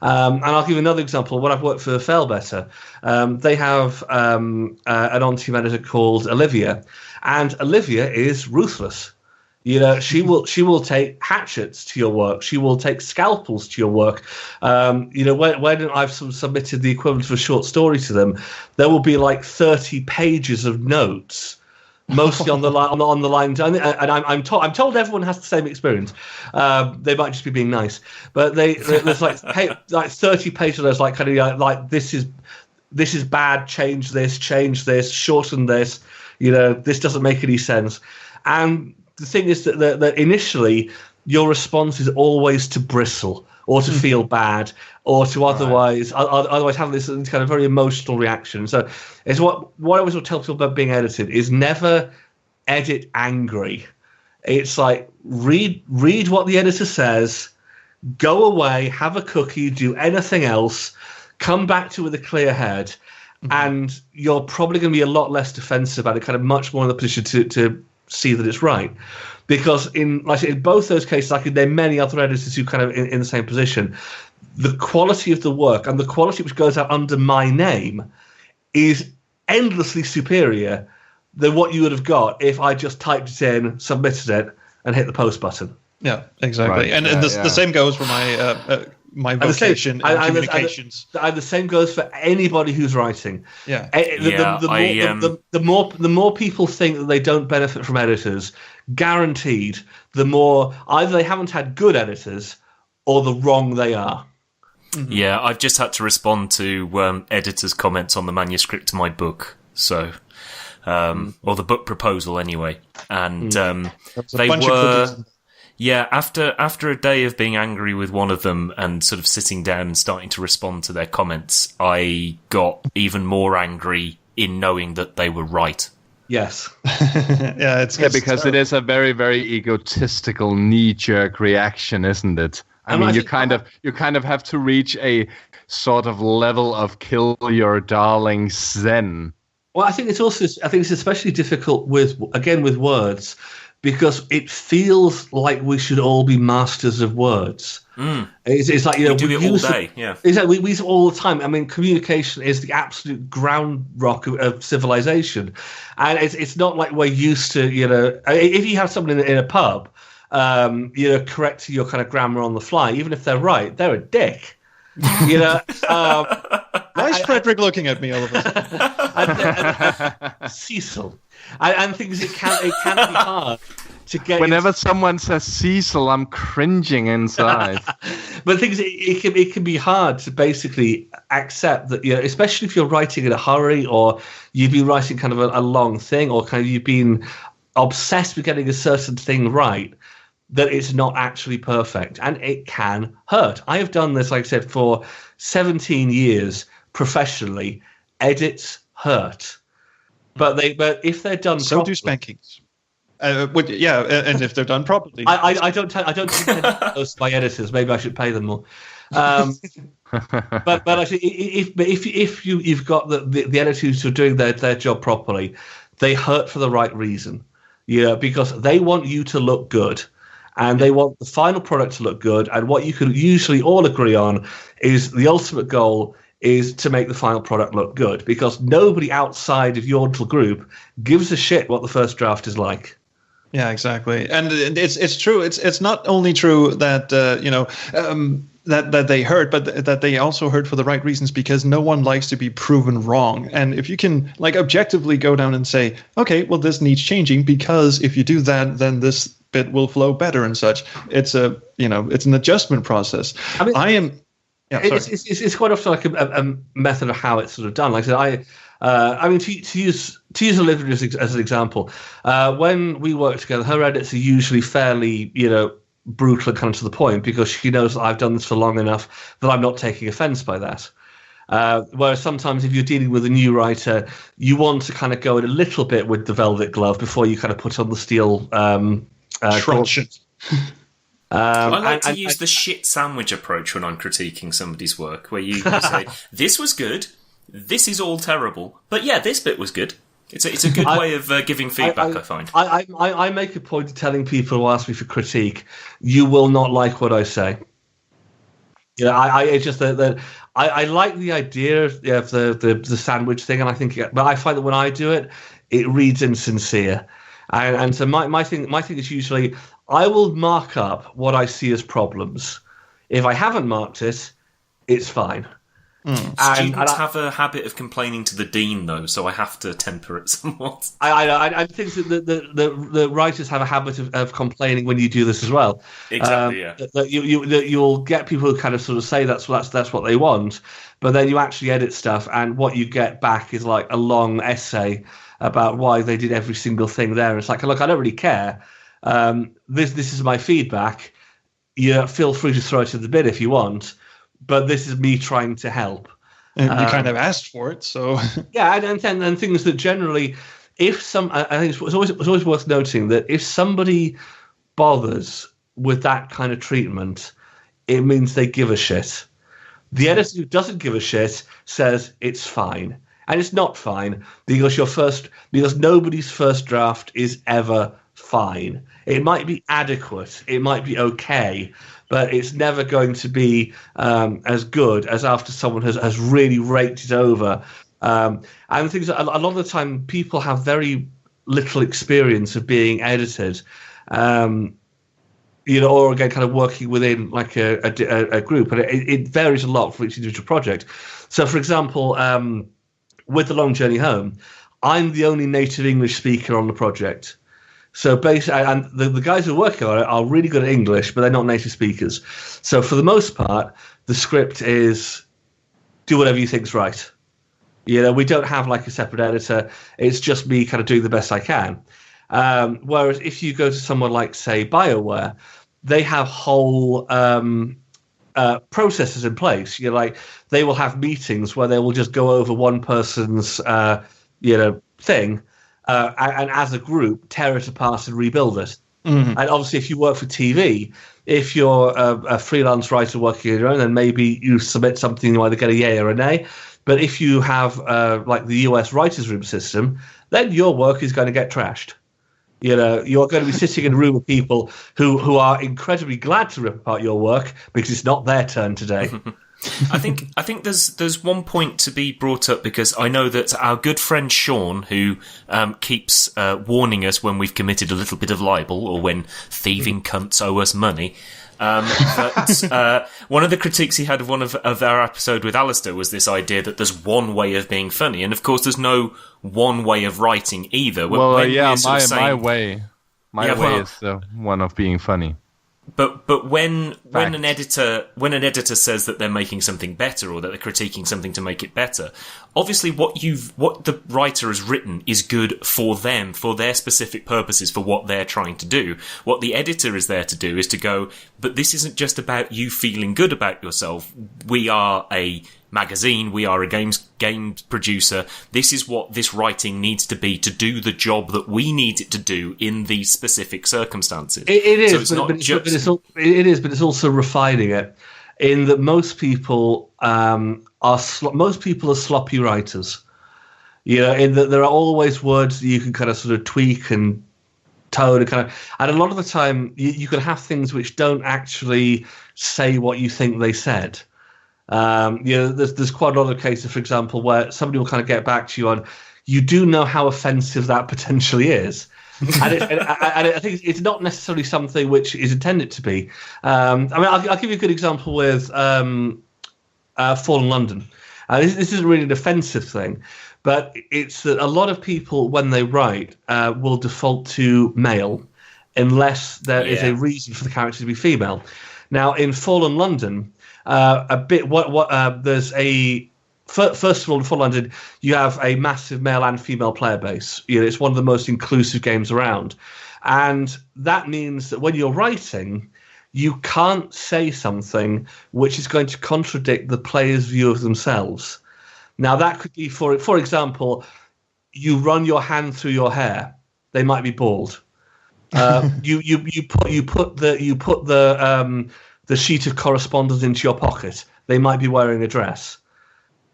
And I'll give you another example. When I've worked for Failbetter, they have an on-team editor called Olivia, and Olivia is ruthless. She will take hatchets to your work. She will take scalpels to your work. When I've submitted the equivalent of a short story to them, there will be like 30 pages of notes, mostly on the line. And I'm told everyone has the same experience. They might just be being nice, but there's like 30 pages of those, like kind of like this is bad. Change this. Shorten this. This doesn't make any sense. And the thing is that initially your response is always to bristle or to feel bad or to otherwise have this kind of very emotional reaction. So it's what I always will tell people about being edited is never edit angry. It's like read what the editor says, go away, have a cookie, do anything else, come back to it with a clear head, and you're probably going to be a lot less defensive about it, kind of much more in the position to see that it's right. Because in both those cases, like there are many other editors who kind of in the same position, the quality of the work and the quality which goes out under my name is endlessly superior than what you would have got if I just typed it in, submitted it, and hit the post button. Yeah, exactly. Right. And the same goes for my vocation and communications. And the same goes for anybody who's writing. Yeah. The more people think that they don't benefit from editors, guaranteed, the more either they haven't had good editors or the wrong they are. Mm-hmm. Yeah, I've just had to respond to editors' comments on the manuscript to my book, so or the book proposal anyway, and they were. Yeah, after a day of being angry with one of them and sort of sitting down and starting to respond to their comments, I got even more angry in knowing that they were right. Yes. It's because it is a very, very egotistical knee-jerk reaction, isn't it? I mean, you kind of have to reach a sort of level of kill your darling zen. Well, I think it's especially difficult with words, because it feels like we should all be masters of words. It's like, we do it all day. Yeah, exactly. We use it all the time. I mean, communication is the absolute ground rock of civilization, and it's not like we're used to. If you have someone in a pub, correcting your kind of grammar on the fly, even if they're right, they're a dick. Why is Frederick looking at me all of a sudden? Cecil. And things it can be hard to get. Whenever someone says Cecil, I'm cringing inside. But things it can be hard to basically accept that, especially if you're writing in a hurry, or you've been writing kind of a long thing, or kind of you've been obsessed with getting a certain thing right, that it's not actually perfect, and it can hurt. I have done this, like I said, for 17 years professionally. Edits hurt. But if they're done so properly, do spankings. And if they're done properly. I don't think those by editors. Maybe I should pay them more. But actually, if you've got the editors who are doing their job properly, they hurt for the right reason. Because they want you to look good, and they want the final product to look good. And what you can usually all agree on is the ultimate goal is to make the final product look good, because nobody outside of your little group gives a shit what the first draft is like. Yeah, exactly. And it's true. It's not only true that that they hurt, but that they also hurt for the right reasons, because no one likes to be proven wrong. And if you can objectively go down and say, okay, well, this needs changing, because if you do that, then this bit will flow better and such. It's it's an adjustment process. It's quite often like a method of how it's sort of done. Like I said, to use Olivia as an example, when we work together, her edits are usually fairly, brutal and kind of to the point, because she knows that I've done this for long enough that I'm not taking offence by that. Whereas sometimes if you're dealing with a new writer, you want to kind of go in a little bit with the velvet glove before you kind of put on the steel truncheon. I like to use the shit sandwich approach when I'm critiquing somebody's work, where you say, this was good, this is all terrible, but yeah, this bit was good. It's a good way of giving feedback, I find. I make a point of telling people who ask me for critique, you will not like what I say. It's just that I like the idea of the sandwich thing, and I think, but I find that when I do it, it reads insincere. And so my thing is usually, I will mark up what I see as problems. If I haven't marked it, it's fine. Students have a habit of complaining to the dean, though, so I have to temper it somewhat. I think that the writers have a habit of complaining when you do this as well. Exactly, yeah. That you'll get people who kind of sort of say that's what they want, but then you actually edit stuff, and what you get back is like a long essay about why they did every single thing there. It's like, look, I don't really care. This is my feedback. Feel free to throw it in the bin if you want, but this is me trying to help. And you kind of asked for it, so yeah. And things that generally, I think it's always worth noting that if somebody bothers with that kind of treatment, it means they give a shit. The editor who doesn't give a shit says it's fine. And it's not fine because nobody's first draft is ever fine. It might be adequate, it might be okay, but it's never going to be as good as after someone has really raked it over. And things a lot of the time, people have very little experience of being edited, or again, kind of working within like a group, and it varies a lot for each individual project. So, for example, with The Long Journey Home, I'm the only native English speaker on the project. So basically, and the guys who are working on it are really good at English, but they're not native speakers. So for the most part, the script is do whatever you think's right. We don't have like a separate editor. It's just me kind of doing the best I can. Whereas if you go to someone like, say, BioWare, they have whole processes in place. They will have meetings where they will just go over one person's thing, and as a group tear it apart and rebuild it. Mm-hmm. And obviously, if you work for TV, if you're a freelance writer working on your own, then maybe you submit something, you either get a yay or a nay. But if you have like the US writers' room system, then your work is going to get trashed. You're going to be sitting in a room with people who are incredibly glad to rip apart your work because it's not their turn today. I think there's one point to be brought up, because I know that our good friend Sean, who keeps warning us when we've committed a little bit of libel or when thieving cunts owe us money. But one of the critiques he had of one of our episode with Alistair was this idea that there's one way of being funny, and of course there's no one way of writing either. My way is the one of being funny. But when an editor says that they're making something better or that they're critiquing something to make it better, obviously what the writer has written is good for them, for their specific purposes, for what they're trying to do. What the editor is there to do is to go, but this isn't just about you feeling good about yourself. We are a magazine, we are a games producer. This is what this writing needs to be to do the job that we need it to do in these specific circumstances. It is, but it's also refining it in that most people are sloppy writers. In that there are always words that you can kind of sort of tweak and tone and a lot of the time you can have things which don't actually say what you think they said. There's quite a lot of cases, for example, where somebody will kind of get back to you on, you do know how offensive that potentially is. and I think it's not necessarily something which is intended to be. I'll give you a good example with Fallen London. This isn't really an offensive thing, but it's that a lot of people, when they write, will default to male unless there is a reason for the character to be female. Now, in Fallen London, there's a first of all, in Fallen London, you have a massive male and female player base. It's one of the most inclusive games around, and that means that when you're writing, you can't say something which is going to contradict the player's view of themselves. Now, that could be, for example, you run your hand through your hair. They might be bald. You put the sheet of correspondence into your pocket. They might be wearing a dress.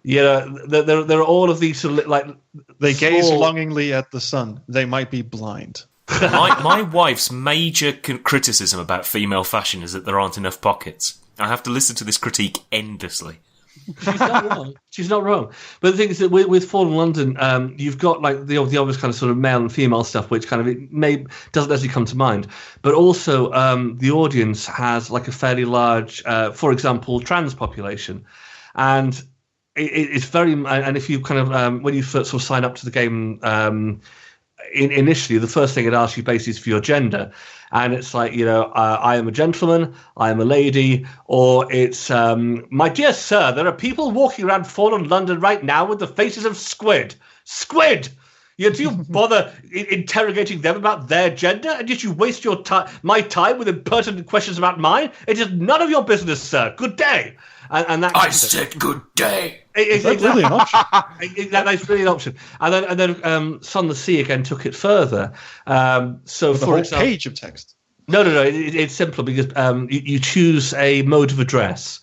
There are all of these they gaze longingly at the sun. They might be blind. My wife's major criticism about female fashion is that there aren't enough pockets. I have to listen to this critique endlessly. She's not wrong. But the thing is that with Fallen London, you've got like the obvious kind of sort of male and female stuff, which kind of doesn't actually come to mind. But also the audience has like a fairly large, for example, trans population, and it's very. And if you kind of when you first sort of sign up to the game, initially the first thing it asks you basically is for your gender. And it's like, I am a gentleman, I am a lady, or it's, my dear sir, there are people walking around Fallen London right now with the faces of squid. Squid! Do you bother interrogating them about their gender? And yet you waste my time with impertinent questions about mine? It is none of your business, sir. Good day. And that I said good day. That's really an option. That's really an option. And then Son the Sea again took it further. So with for a whole page of text. No. It's simpler because you choose a mode of address,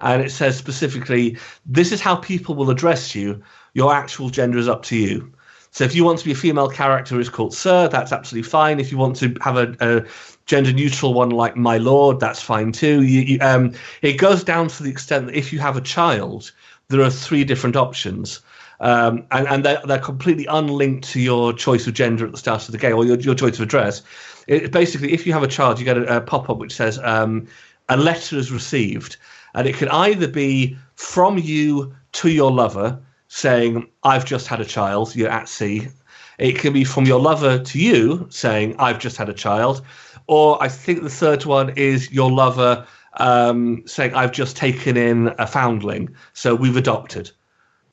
and it says specifically, this is how people will address you. Your actual gender is up to you. So if you want to be a female character, it's called Sir. That's absolutely fine. If you want to have a gender neutral one like My Lord, that's fine too. It goes down to the extent that if you have a child, there are 3 different options, and they're completely unlinked to your choice of gender at the start of the game or your choice of address. Basically, if you have a child, you get a pop-up which says a letter is received, and it can either be from you to your lover saying, I've just had a child, you're at sea. It can be from your lover to you saying, I've just had a child. Or I think the third one is your lover saying, I've just taken in a foundling, so we've adopted.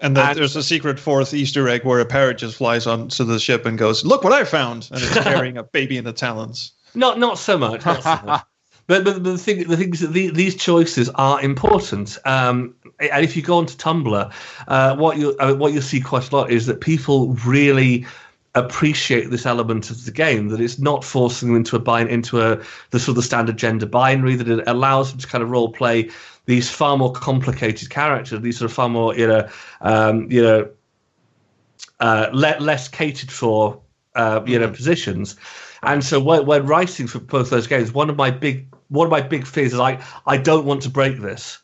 And there's a secret fourth Easter egg where a parrot just flies onto the ship and goes, look what I found! And it's carrying a baby in the talons. Not so much. But the thing is that these choices are important. And if you go onto Tumblr, what you'll see quite a lot is that people really appreciate this element of the game, that it's not forcing them into the sort of standard gender binary, that it allows them to kind of role play these far more complicated characters, these sort of far more less catered for positions. And so when writing for both those games, one of my big fears is I don't want to break this.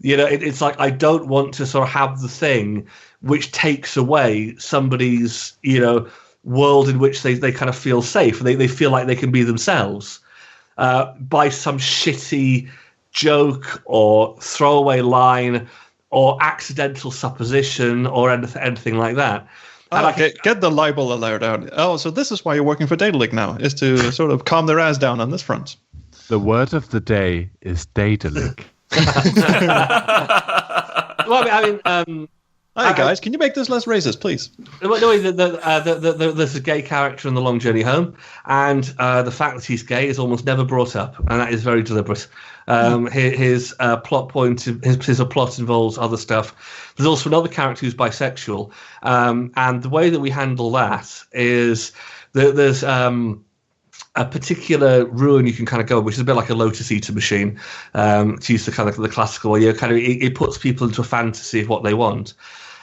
It's like I don't want to sort of have the thing which takes away somebody's world in which they kind of feel safe. They feel like they can be themselves by some shitty joke or throwaway line or accidental supposition or anything like that. Get the libel alert out. Oh, so this is why you're working for Daedalic now, is to sort of calm their ass down on this front. The word of the day is Daedalic. Well, Hi guys, can you make this less racist, please? There's a gay character in The Long Journey Home, and the fact that he's gay is almost never brought up, and that is very deliberate. His plot involves other stuff. There's also another character who's bisexual, and the way that we handle that is that there's a particular ruin you can kind of go, which is a bit like a Lotus Eater machine, to use the kind of the classical way. It puts people into a fantasy of what they want.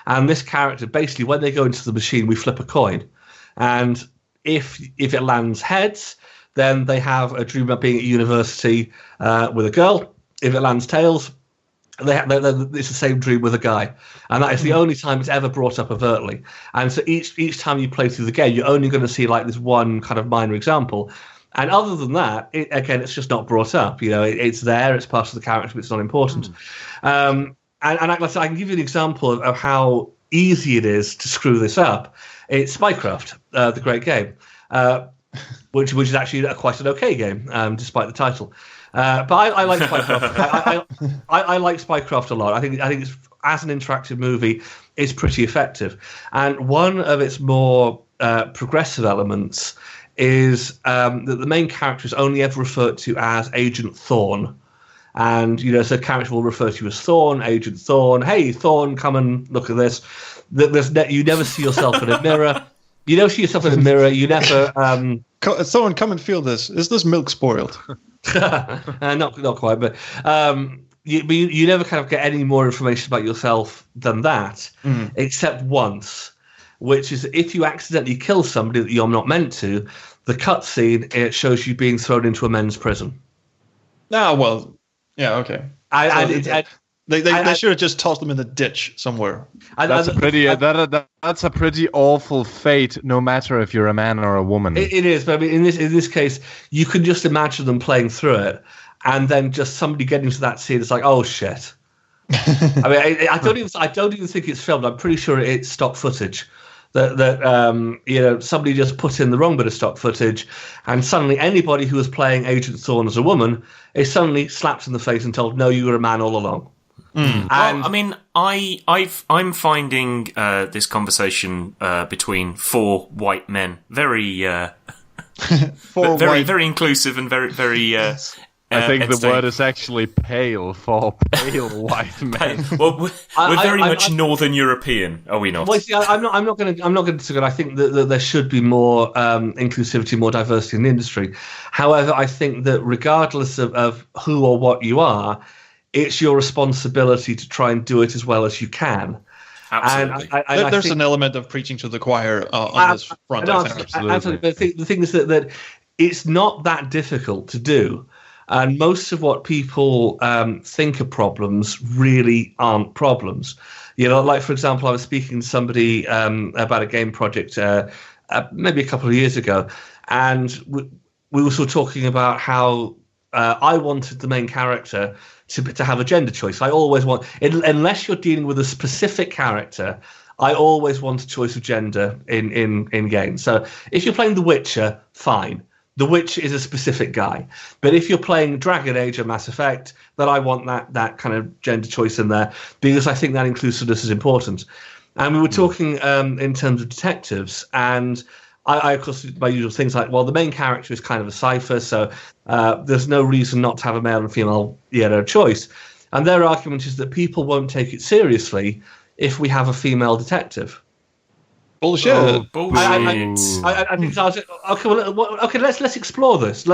And this character, basically, when they go into the machine, we flip a coin. And if it lands heads, then they have a dream about being at university with a girl. If it lands tails, it's the same dream with a guy. And that is the only time it's ever brought up overtly. And so each time you play through the game, you're only going to see like this one kind of minor example. And other than that, it's just not brought up. It's there, it's part of the character, but it's not important. And like I said, I can give you an example of how easy it is to screw this up. It's Spycraft, the great game, which is actually quite an okay game, despite the title. But I like Spycraft. I like Spycraft a lot. I think it's, as an interactive movie, it's pretty effective. And one of its more progressive elements is that the main character is only ever referred to as Agent Thorn. And, so character will refer to you as Thorn, Agent Thorn. Hey, Thorn, come and look at this. You never see yourself in a mirror. You never see yourself in a mirror. You never... Thorn, come and feel this. Is this milk spoiled? Not quite, but you never kind of get any more information about yourself than that, except once, which is if you accidentally kill somebody that you're not meant to, the cutscene, it shows you being thrown into a men's prison. Ah, well... Yeah, okay. They should have just tossed them in the ditch somewhere. That's a pretty awful fate, no matter if you're a man or a woman. It is, but I mean, in this case, you can just imagine them playing through it, and then just somebody getting to that scene. It's like, oh shit. I mean, I don't even think it's filmed. I'm pretty sure it's stock footage. That somebody just put in the wrong bit of stock footage, and suddenly anybody who was playing Agent Thorn as a woman is suddenly slapped in the face and told, "No, you were a man all along." And well, I mean, I'm finding this conversation between four white men very very inclusive and very. I think the word is actually pale for pale white men. Well, we're very much Northern European, are we not? Well, see, I'm not going to disagree. I think that there should be more inclusivity, more diversity in the industry. However, I think that regardless of who or what you are, it's your responsibility to try and do it as well as you can. Absolutely. And there's an element of preaching to the choir on this front. Absolutely. But the thing is that it's not that difficult to do. And most of what people think are problems really aren't problems. Like, for example, I was speaking to somebody about a game project maybe a couple of years ago, and we were sort of talking about how I wanted the main character to have a gender choice. I always want, unless you're dealing with a specific character, I always want a choice of gender in games. So if you're playing The Witcher, fine. The Witcher is a specific guy. But if you're playing Dragon Age or Mass Effect, then I want that kind of gender choice in there, because I think that inclusiveness is important. And we were talking in terms of detectives, and I, of course, my usual things like, well, the main character is kind of a cipher, so there's no reason not to have a male and female choice. And their argument is that people won't take it seriously if we have a female detective. Bullshit. Oh, bullshit. I think so. Okay, let's explore this.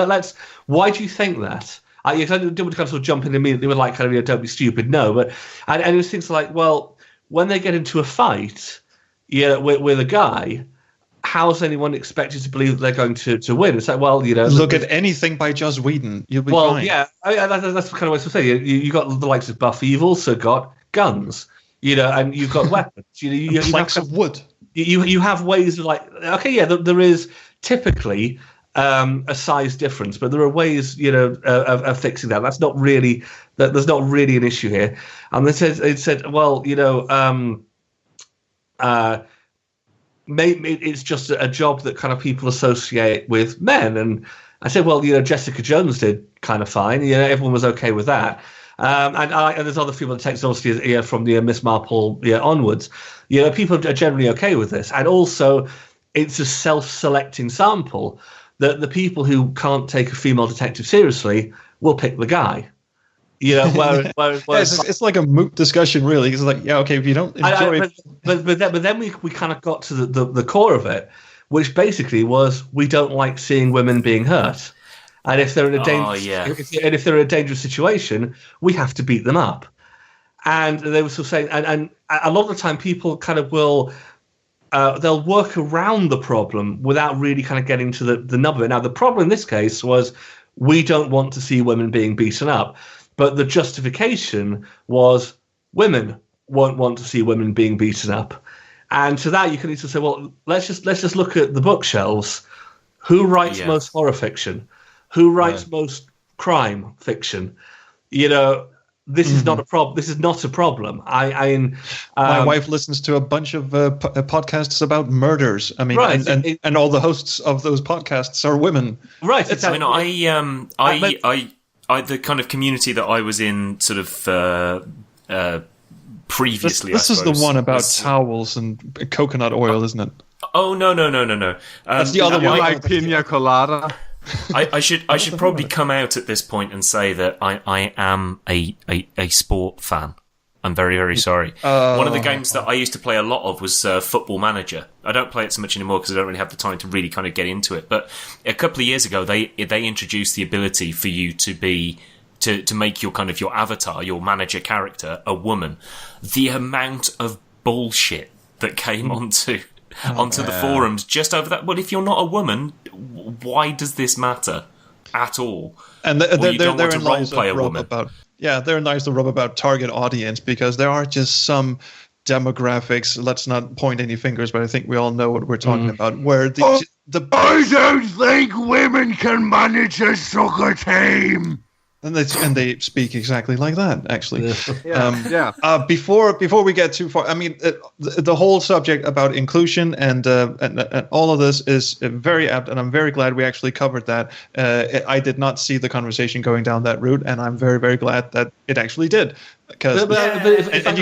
Why do you think that? I didn't want to kind of sort of jump in immediately with like, kind of, don't be stupid. No, but and it was things like, well, when they get into a fight, with a guy, how's anyone expected to believe that they're going to win? It's like, well, look at anything by Joss Whedon. You'll be fine. Yeah, that's kind of what I was saying. You got the likes of Buffy. You've also got guns, and you've got weapons. You planks of wood. You have ways of there is typically a size difference, but there are ways of fixing that. That's not really there's not really an issue here. And it said well, maybe it's just a job that kind of people associate with men. And I said, well, Jessica Jones did kind of fine. Everyone was okay with that. And there's other female detectives, obviously, from the Miss Marple onwards. People are generally okay with this. And also, it's a self-selecting sample that the people who can't take a female detective seriously will pick the guy. Whereas it's like a moot discussion, really. It's like, yeah, okay, if you don't enjoy it. But then we kind of got to the core of it, which basically was we don't like seeing women being hurt. And if they're in if they're in a dangerous situation, we have to beat them up. And they were sort of saying, and a lot of the time people kind of will, they'll work around the problem without really kind of getting to the nub of it. Now, the problem in this case was we don't want to see women being beaten up. But the justification was women won't want to see women being beaten up. And to that, you can easily say, well, let's just look at the bookshelves. Who writes most horror fiction? Who writes most crime fiction? This is not a problem. This is not a problem. My wife listens to a bunch of podcasts about murders. I mean, right. and all the hosts of those podcasts are women. Right. The kind of community that I was in, sort of previously. This is the one about towels and coconut oil, isn't it? Oh no! That's the other one. Like pina colada. I should probably come out at this point and say that I am a sport fan. I'm very, very sorry. One of the games that I used to play a lot of was Football Manager. I don't play it so much anymore because I don't really have the time to really kind of get into it. But a couple of years ago, they introduced the ability for you to make your kind of your avatar, your manager character, a woman. The amount of bullshit that came onto the forums just over that. Well, if you're not a woman, why does this matter at all? And they're in lines of rub about. Yeah, they're nice to rub about target audience because there are just some demographics. Let's not point any fingers, but I think we all know what we're talking about. Where I don't think women can manage a soccer team. And they speak exactly like that, actually. Yeah. Before we get too far, I mean, the whole subject about inclusion and all of this is very apt, and I'm very glad we actually covered that. I did not see the conversation going down that route, and I'm very, very glad that it actually did. Because you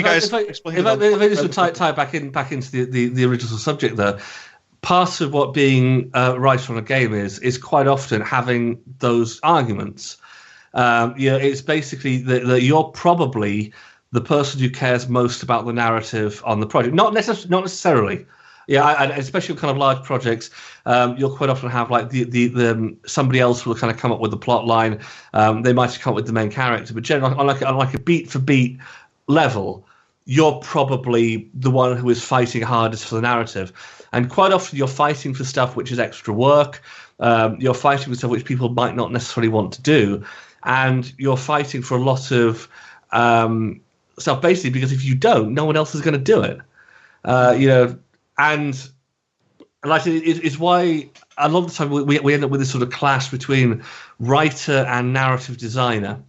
guys explained it. If I just tie back into the original subject there. Part of what being a writer on a game is quite often having those arguments. It's basically that you're probably the person who cares most about the narrative on the project. Not necessarily. Yeah, and especially kind of large projects, you'll quite often have like the somebody else will kind of come up with the plot line. They might have come up with the main character, but generally on like a beat for beat level, you're probably the one who is fighting hardest for the narrative. And quite often you're fighting for stuff which is extra work. You're fighting for stuff which people might not necessarily want to do. And you're fighting for a lot of stuff, basically, because if you don't, no one else is going to do it. And like it's why a lot of the time we end up with this sort of clash between writer and narrative designer.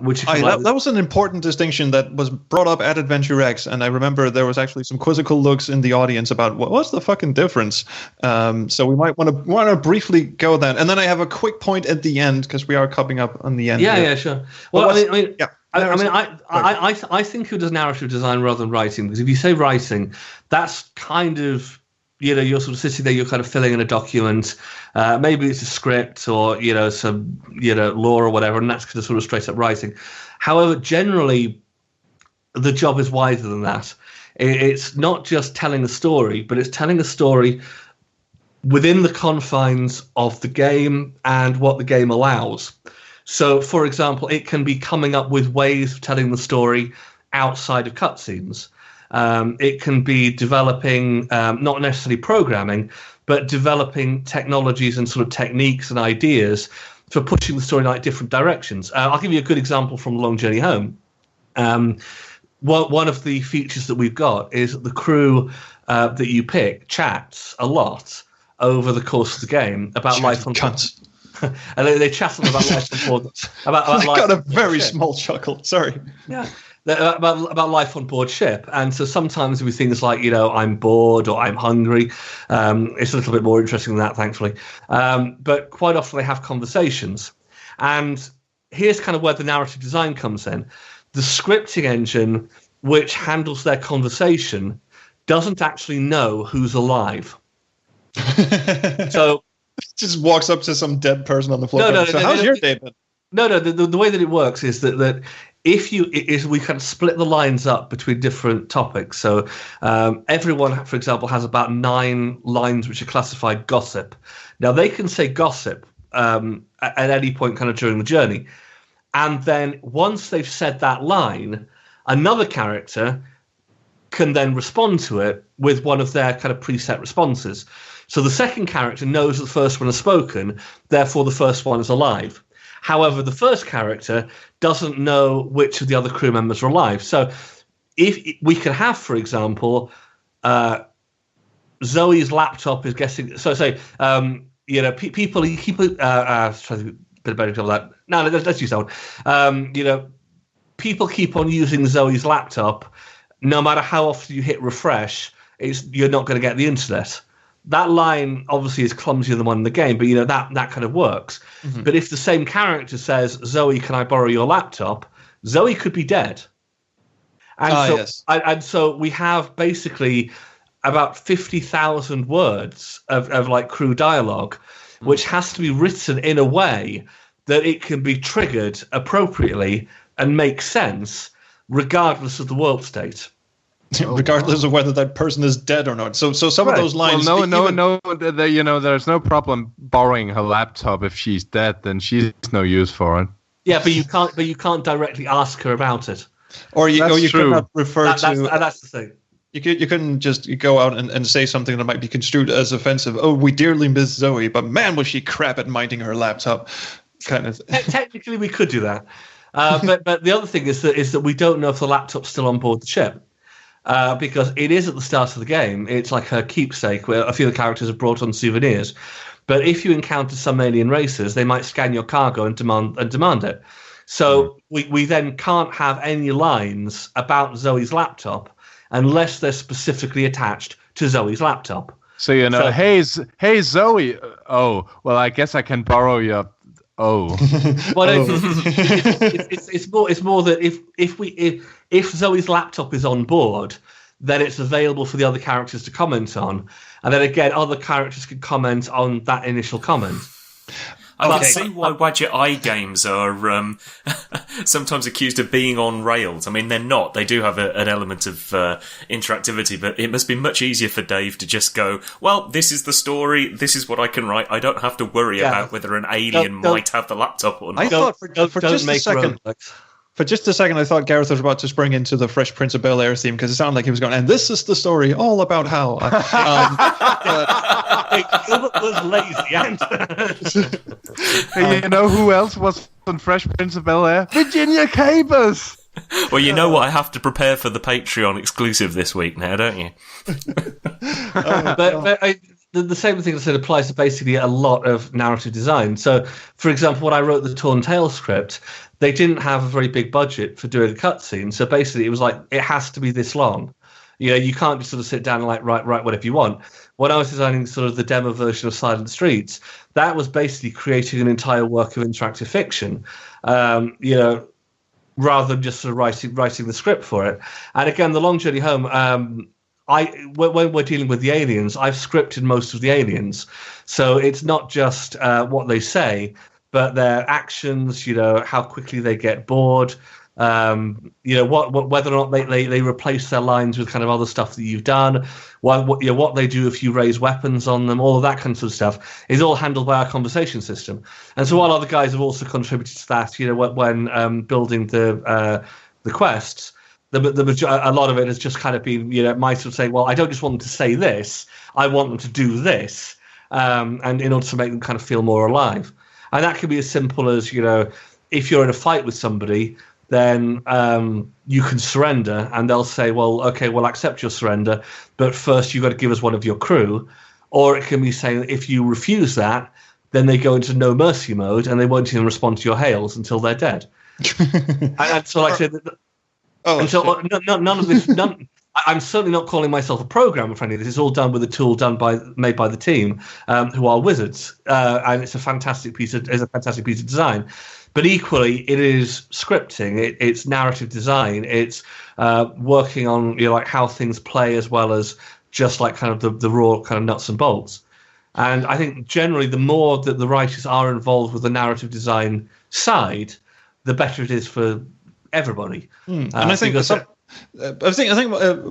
which that was an important distinction that was brought up at Adventure X, and I remember there was actually some quizzical looks in the audience about what's the fucking difference. So we might want to briefly go that, and then I have a quick point at the end because we are coming up on the end. Yeah, sure. Well, I think who does narrative design rather than writing, because if you say writing, that's kind of, you're sort of sitting there, you're kind of filling in a document. Maybe it's a script or, some, law or whatever, and that's kind of sort of straight up writing. However, generally, the job is wider than that. It's not just telling a story, but it's telling a story within the confines of the game and what the game allows. So, for example, it can be coming up with ways of telling the story outside of cutscenes. It can be developing, not necessarily programming, but developing technologies and sort of techniques and ideas for pushing the story in like different directions. I'll give you a good example from Long Journey Home. One of the features that we've got is that the crew that you pick chats a lot over the course of the game about life on board. And they chat about life on board. About I got a very small chuckle. Sorry. Yeah. About life on board ship. And so sometimes with things like, I'm bored or I'm hungry. It's a little bit more interesting than that, thankfully. But quite often they have conversations. And here's kind of where the narrative design comes in. The scripting engine, which handles their conversation, doesn't actually know who's alive. So just walks up to some dead person on the floor. How's your day been? No. The way that it works is that we kind of split the lines up between different topics. So everyone, for example, has about 9 lines which are classified gossip. Now they can say gossip at any point kind of during the journey. And then once they've said that line, another character can then respond to it with one of their kind of preset responses. So the second character knows that the first one has spoken, therefore the first one is alive. However, the first character doesn't know which of the other crew members are alive. So if we could have, for example, Zoe's laptop is guessing. So say, people try to bit of better example of that. No, let's use that one. People keep on using Zoe's laptop. No matter how often you hit refresh, you're not going to get the internet. That line obviously is clumsier than one in the game, but that kind of works. Mm-hmm. But if the same character says, "Zoe, can I borrow your laptop?" Zoe could be dead. And so we have basically about 50,000 words of like crew dialogue, which has to be written in a way that it can be triggered appropriately and make sense, regardless of the world state. Regardless of whether that person is dead or not. So some of those lines... Well, no. There's no problem borrowing her laptop if she's dead. Then she's no use for it. Yeah, but you can't directly ask her about it. Or you cannot refer to... That's the thing. You couldn't just go out and say something that might be construed as offensive. Oh, we dearly miss Zoe, but man, was she crap at minding her laptop. Kind of. Technically, we could do that. But the other thing is that we don't know if the laptop's still on board the ship. Because it is at the start of the game. It's like a keepsake where a few of the characters have brought on souvenirs. But if you encounter some alien races, they might scan your cargo and demand it. So we then can't have any lines about Zoe's laptop unless they're specifically attached to Zoe's laptop. So hey Zoe. Oh, well, I guess I can borrow your. Oh. Well, it's more that if Zoe's laptop is on board, then it's available for the other characters to comment on, and then again other characters can comment on that initial comment. I can see why Wadget Eye games are sometimes accused of being on rails. I mean, they're not. They do have an element of interactivity, but it must be much easier for Dave to just go, well, this is the story, this is what I can write. I don't have to worry about whether an alien might have the laptop or not. I thought for just a second... For just a second, I thought Gareth was about to spring into the Fresh Prince of Bel-Air theme because it sounded like he was going, and this is the story all about how. Gilbert was lazy. Hey, you know who else was on Fresh Prince of Bel-Air? Virginia Cabers. Well, you know what? I have to prepare for the Patreon exclusive this week now, don't you? the same thing I said applies to basically a lot of narrative design. So, for example, when I wrote the Torn Tale script, they didn't have a very big budget for doing a cutscene. So basically, it was like, it has to be this long. You can't just sort of sit down and like write whatever you want. When I was designing sort of the demo version of Silent Streets, that was basically creating an entire work of interactive fiction. Rather than just sort of writing the script for it. And again, the Long Journey Home, when we're dealing with the aliens, I've scripted most of the aliens. So it's not just what they say, but their actions, how quickly they get bored, whether or not they replace their lines with kind of other stuff that you've done, what they do if you raise weapons on them, all of that kind of stuff is all handled by our conversation system. And so while other guys have also contributed to that, when building the quests, a lot of it has just kind of been, might sort of say, well, I don't just want them to say this, I want them to do this, and in order to make them kind of feel more alive. And that can be as simple as, if you're in a fight with somebody, then you can surrender, and they'll say, well, okay, we'll accept your surrender, but first you've got to give us one of your crew. Or it can be saying, if you refuse that, then they go into no mercy mode, and they won't even respond to your hails until they're dead. and so, like I said, none of this. I'm certainly not calling myself a programmer for any of this. It's all done with a tool made by the team, who are wizards, and it's a fantastic piece of design. But equally, it is scripting. It's narrative design. It's working on like how things play, as well as just like kind of the raw kind of nuts and bolts. And I think generally, the more that the writers are involved with the narrative design side, the better it is for everybody. And I think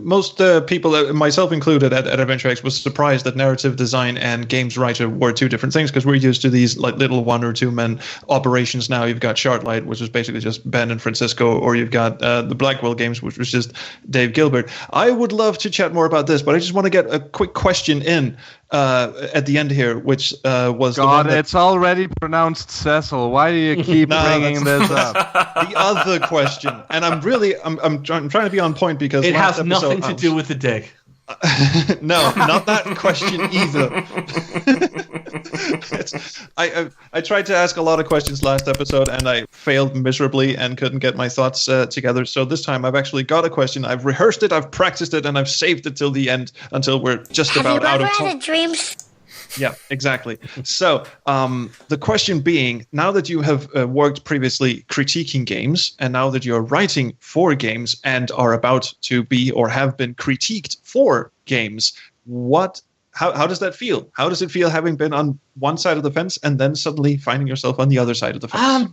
most people, myself included, at Adventure X, was surprised that narrative design and games writer were two different things, because we're used to these like little 1 or 2 man operations now. You've got Shardlight, which was basically just Ben and Francisco, or you've got the Blackwell games, which was just Dave Gilbert. I would love to chat more about this, but I just want to get a quick question in at the end here, which was God, it's already pronounced Cecil. Why do you keep bringing this up? The other question, and I'm trying to be on point, because it has nothing to do with the dick. No, not that question either. I tried to ask a lot of questions last episode, and I failed miserably and couldn't get my thoughts together. So this time I've actually got a question. I've rehearsed it, I've practiced it, and I've saved it till the end, until we're just about out of time. Have you ever had a dream? Yeah, exactly. So the question being, now that you have worked previously critiquing games, and now that you're writing for games and are about to be or have been critiqued for games, how does that feel? How does it feel having been on one side of the fence and then suddenly finding yourself on the other side of the fence?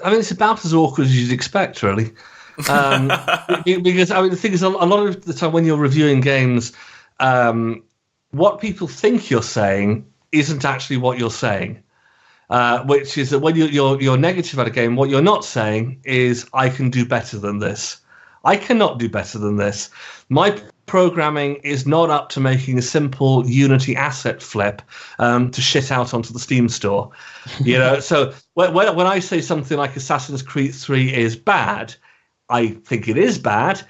I mean, it's about as awkward as you'd expect, really. Because the thing is, a lot of the time when you're reviewing games, what people think you're saying isn't actually what you're saying, which is that when you're negative at a game, what you're not saying is, I can do better than this. I cannot do better than this. My programming is not up to making a simple Unity asset flip to shit out onto the Steam store. So when I say something like Assassin's Creed 3 is bad, I think it is bad.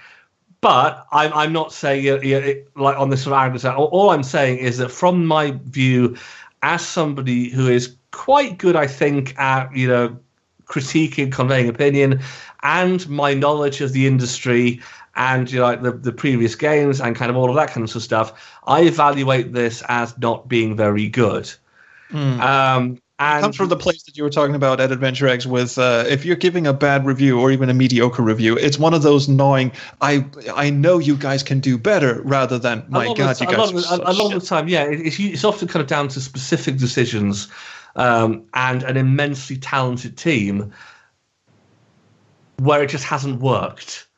But I'm not saying like on this sort of arrogance. All I'm saying is that from my view, as somebody who is quite good, I think, at critiquing, conveying opinion, and my knowledge of the industry and like the previous games and kind of all of that kind of stuff, I evaluate this as not being very good. And it comes from the place that you were talking about at Adventure X with if you're giving a bad review or even a mediocre review, it's one of those gnawing, I know you guys can do better, rather than, my God, you guys are so a lot of the time, yeah, it's often kind of down to specific decisions and an immensely talented team where it just hasn't worked.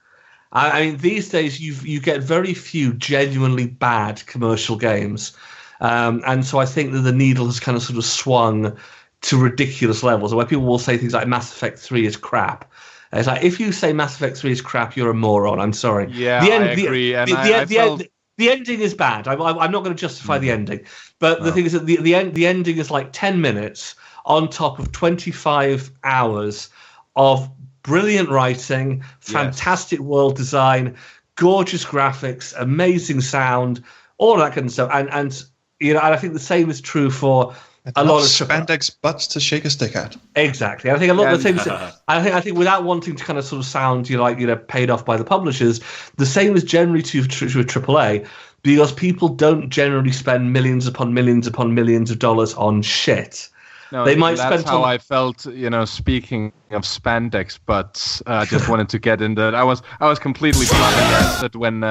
I mean, these days you get very few genuinely bad commercial games. And so I think that the needle has kind of sort of swung to ridiculous levels, where people will say things like Mass Effect 3 is crap. And it's like, if you say Mass Effect 3 is crap, you're a moron. I'm sorry. Yeah, I agree. The ending is bad. I'm not going to justify the ending. But the thing is that the ending is like 10 minutes on top of 25 hours of brilliant writing, fantastic world design, gorgeous graphics, amazing sound, all that kind of stuff. And and I think the same is true for a lot of spandex butts to shake a stick at. Exactly. I think a lot of the things. I think without wanting to kind of sort of sound paid off by the publishers, the same is generally true with AAA, because people don't generally spend millions upon millions upon millions of dollars on shit. No, they might that's spend how I felt, speaking of spandex butts, just wanted to get into it. I was completely flabbergasted when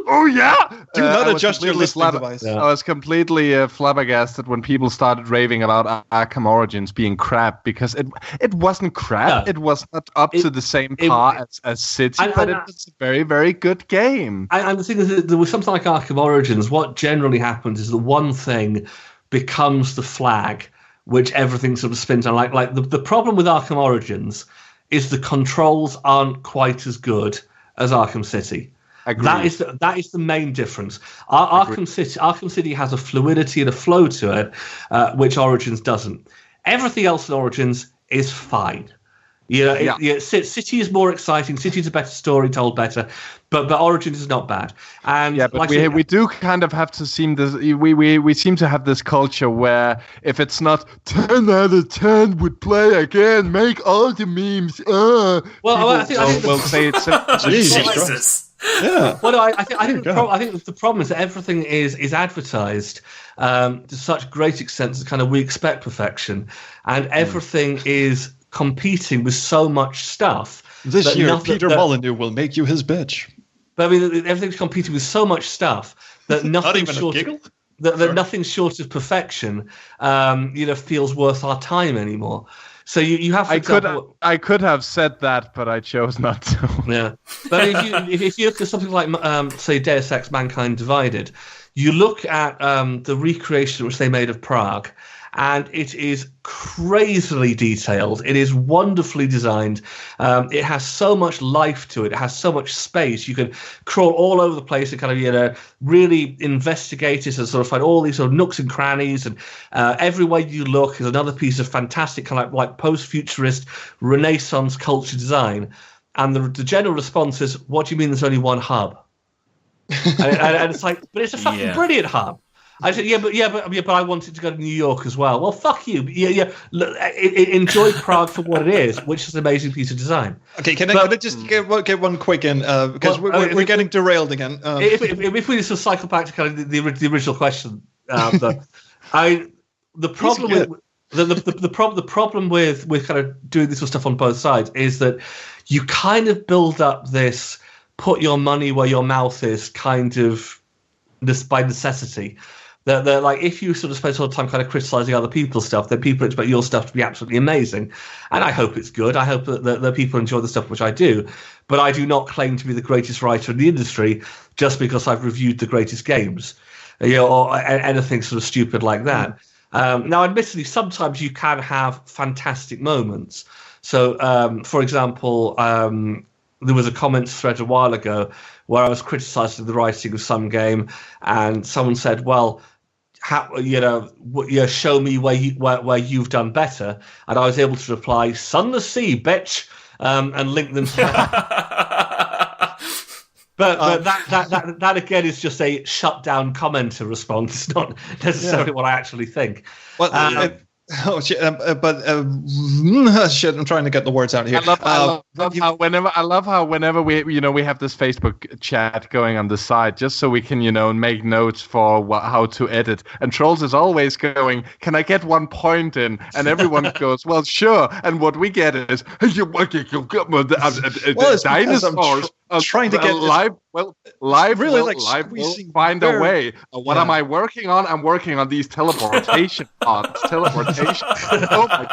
oh yeah! Do not adjust your listening device. I was completely flabbergasted when people started raving about Arkham Origins being crap, because it wasn't crap. No. It was not up to the same par as City, but it was a very, very good game. And the thing is that with something like Arkham Origins, what generally happens is the one thing becomes the flag which everything sort of spins on. Like the problem with Arkham Origins is the controls aren't quite as good as Arkham City. Agreed. That is the main difference. Arkham City has a fluidity and a flow to it, which Origins doesn't. Everything else in Origins is fine. City is more exciting. City is a better story, told better, but Origins is not bad. And but we do kind of have to seem this. We seem to have this culture where if it's not 10 out of 10 would play again, make all the memes. I think we'll say it's Jesus. Yeah. Well, I think the problem is that everything is advertised to such great extent that kind of we expect perfection, and everything is competing with so much stuff. This year, Peter Molyneux will make you his bitch. But I mean, everything's competing with so much stuff that nothing short nothing short of perfection, feels worth our time anymore. So you have. I could have said that, but I chose not to. Yeah, but if you look at something like say Deus Ex: Mankind Divided, you look at the recreation which they made of Prague. And it is crazily detailed. It is wonderfully designed. It has so much life to it. It has so much space. You can crawl all over the place and kind of, really investigate it and sort of find all these sort of nooks and crannies. And everywhere you look is another piece of fantastic kind of like post-futurist Renaissance culture design. And the general response is, "What do you mean there's only one hub?" and it's like, but it's a fucking brilliant hub. I said, but I wanted to go to New York as well. Well, fuck you. Yeah. Enjoy Prague for what it is, which is an amazing piece of design. Okay, can I just get one quick in because we're getting derailed again. If we just cycle back to kind of the original question, the problem with kind of doing this sort of stuff on both sides is that you kind of build up this put your money where your mouth is kind of by necessity. That like if you sort of spend all the time kind of criticizing other people's stuff, then people expect your stuff to be absolutely amazing. And I hope it's good. I hope that people enjoy the stuff which I do. But I do not claim to be the greatest writer in the industry just because I've reviewed the greatest games, or anything sort of stupid like that. Now, admittedly, sometimes you can have fantastic moments. So, for example, there was a comments thread a while ago where I was criticizing the writing of some game, and someone said, "Well, show me where you've done better," and I was able to reply, "Sun the sea, bitch," and link them to that. But that again is just a shut down commenter response. It's not necessarily what I actually think. Well, shit! Shit! I'm trying to get the words out here. I love how whenever we have this Facebook chat going on the side, just so we can make notes for how to edit. And Trolls is always going, "Can I get one point in?" And everyone goes, "Well, sure." And what we get is, dinosaurs. Trying to get live will find a way. What am I working on? I'm working on these teleportation pods. Teleportation. Oh my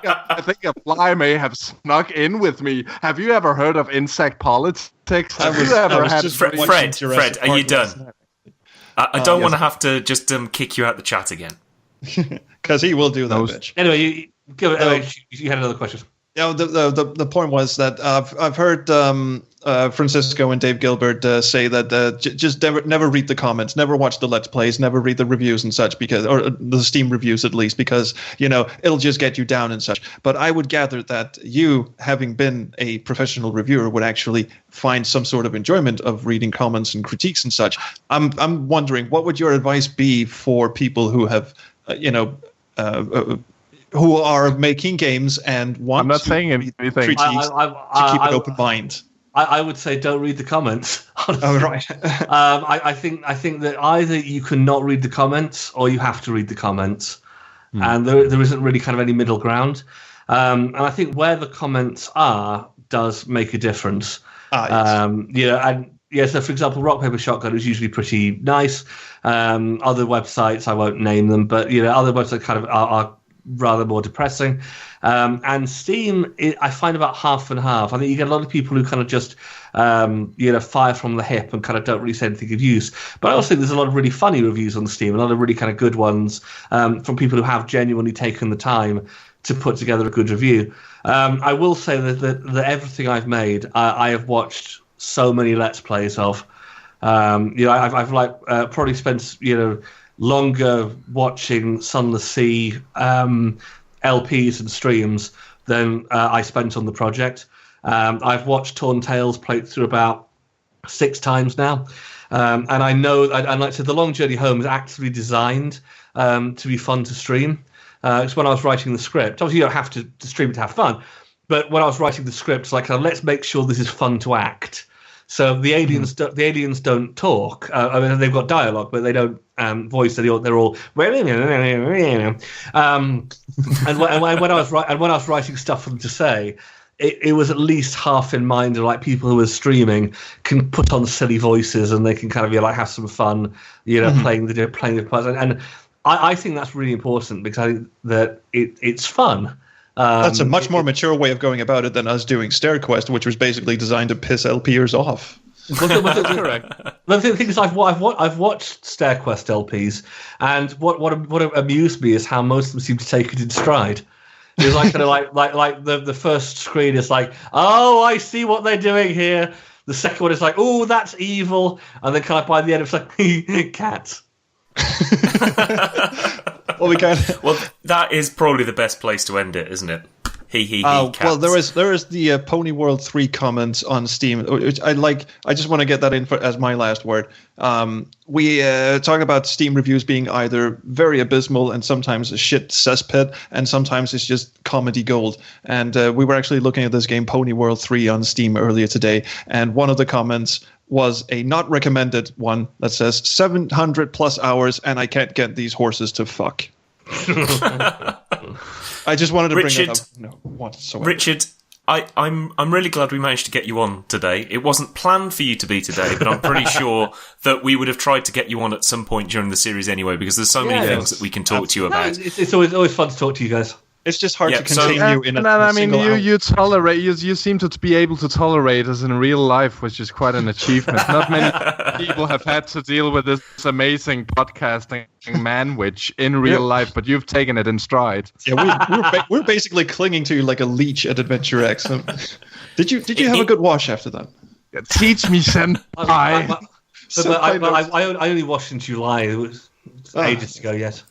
god! I think a fly may have snuck in with me. Have you ever heard of insect politics? Have you ever had? Fred, are you done? I don't want to have to just kick you out the chat again. Because he will do that, bitch. Anyway, you had another question. Yeah, the point was that I've heard Francisco and Dave Gilbert say that just never read the comments, never watch the Let's Plays, never read the reviews and such, or the Steam reviews at least, because it'll just get you down and such. But I would gather that you, having been a professional reviewer, would actually find some sort of enjoyment of reading comments and critiques and such. I'm wondering, what would your advice be for people who have who are making games and want I'm not to saying read anything. critiques to keep an open mind? I would say don't read the comments. Honestly. Oh, right. I think that either you cannot read the comments or you have to read the comments, and there isn't really kind of any middle ground. And I think where the comments are does make a difference. Yes. So for example, Rock Paper Shotgun is usually pretty nice. Other websites, I won't name them, but other websites kind of are rather more depressing. And Steam, I find about half and half. I think you get a lot of people who kind of just, fire from the hip and kind of don't really say anything of use. But I also think there's a lot of really funny reviews on Steam, a lot of really kind of good ones from people who have genuinely taken the time to put together a good review. I will say that everything I've made, I have watched so many Let's Plays of. I've probably spent, longer watching Sunless Sea LPs and streams than I spent on the project. I've watched Torn Tales played through about 6 times now. And I know, and like I said, The Long Journey Home is actually designed to be fun to stream. It's when I was writing the script. Obviously, you don't have to stream it to have fun. But when I was writing the script, it's like, let's make sure this is fun to act. So the aliens don't talk. I mean, they've got dialogue, but they don't voice. They're all. And when I was writing stuff for them to say, it was at least half in mind of like people who are streaming can put on silly voices and they can kind of have some fun, playing the parts. And I think that's really important because I think that it's fun. That's a much more mature way of going about it than us doing StairQuest, which was basically designed to piss LPers off. That's correct. The thing is, I've watched StairQuest LPs, and what amused me is how most of them seem to take it in stride. It's like kind of like the first screen is like, oh, I see what they're doing here. The second one is like, oh, that's evil, and then kind of by the end it's like cats. Well, that is probably the best place to end it, isn't it? Cats. Well, there is the Pony World 3 comments on Steam, which I like. I just want to get that in as my last word. We talk about Steam reviews being either very abysmal and sometimes a shit cesspit, and sometimes it's just comedy gold. And we were actually looking at this game Pony World 3 on Steam earlier today, and one of the comments was a not recommended one that says 700 plus hours and I can't get these horses to fuck. I just wanted to bring it up. No, whatsoever. Richard, I'm really glad we managed to get you on today. It wasn't planned for you to be today, but I'm pretty sure that we would have tried to get you on at some point during the series anyway, because there's so many things that we can talk to you about. It's always fun to talk to you guys. It's just hard to continue in a I mean, single you tolerate. You seem to be able to tolerate us in real life, which is quite an achievement. Not many people have had to deal with this amazing podcasting man-witch in real life, but you've taken it in stride. Yeah, we're basically clinging to you like a leech at Adventure X. Did you have a good wash after that? Teach me, senpai. I only washed in July. It was ages ago yet.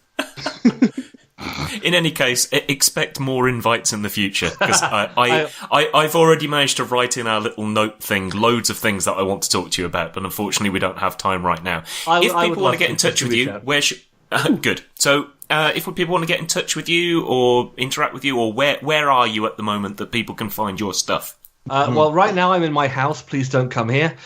In any case, expect more invites in the future, because I've already managed to write in our little note thing loads of things that I want to talk to you about, but unfortunately we don't have time right now. If people want to get in touch with you, where should... good. So, if people want to get in touch with you or interact with you, or where are you at the moment that people can find your stuff? Well, right now I'm in my house. Please don't come here.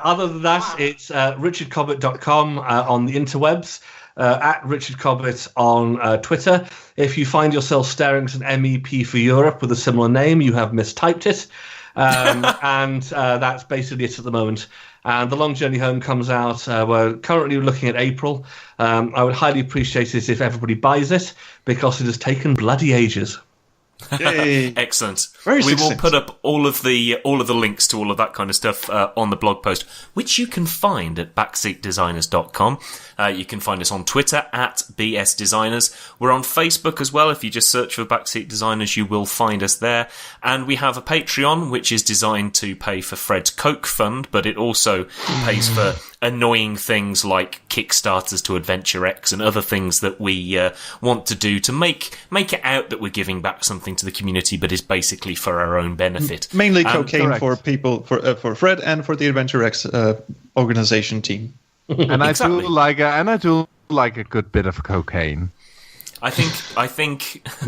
Other than that, it's richardcobbett.com on the interwebs, at Richard Cobbett on Twitter. If you find yourself staring at an MEP for Europe with a similar name, you have mistyped it. And that's basically it at the moment. And The Long Journey Home comes out. We're currently looking at April. I would highly appreciate it if everybody buys it, because it has taken bloody ages. Yay. Excellent. Very we will succinct. put up all of the links to all of that kind of stuff on the blog post, which you can find at backseatdesigners.com. You can find us on Twitter at BS Designers. We're on Facebook as well. If you just search for Backseat Designers, you will find us there. And we have a Patreon, which is designed to pay for Fred's Coke fund, but it also pays for annoying things like Kickstarters to Adventure X and other things that we want to do to make it out that we're giving back something to the community, but is basically for our own benefit. Mainly cocaine correct. for people, for Fred and for the Adventure X organization team. And Exactly. I do like a good bit of cocaine. I think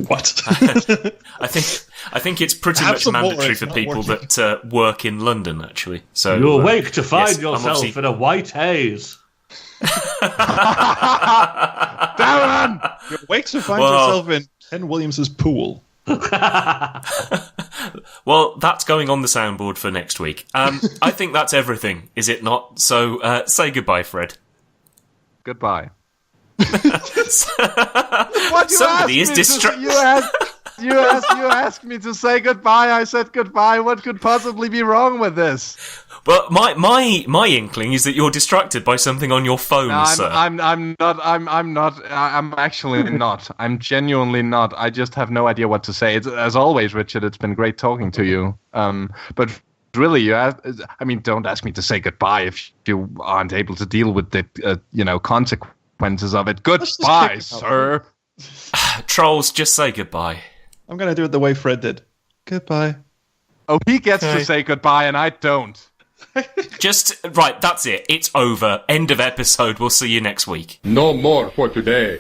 What? I think it's pretty Have much some more, mandatory it's for not people working. that work in London, actually. So You awake to find yes, I'm yourself obviously- in a white haze. Darren! You wait to find Well- yourself in Ken Williams's pool. Well, that's going on the soundboard for next week. I think that's everything, is it not? So say goodbye, Fred. Goodbye. Somebody is distracted. You asked me to say goodbye. I said goodbye. What could possibly be wrong with this? But my inkling is that you're distracted by something on your phone, No, sir. I'm not. I'm actually not. I'm genuinely not. I just have no idea what to say. It's, as always, Richard, it's been great talking to you. But really, don't ask me to say goodbye if you aren't able to deal with the consequences of it. just Goodbye, kick it out. sir. Trolls, just say goodbye. I'm going to do it the way Fred did. Goodbye. Oh, he gets Okay. to say goodbye, and I don't. Right, that's it. It's over. End of episode. We'll see you next week. No more for today.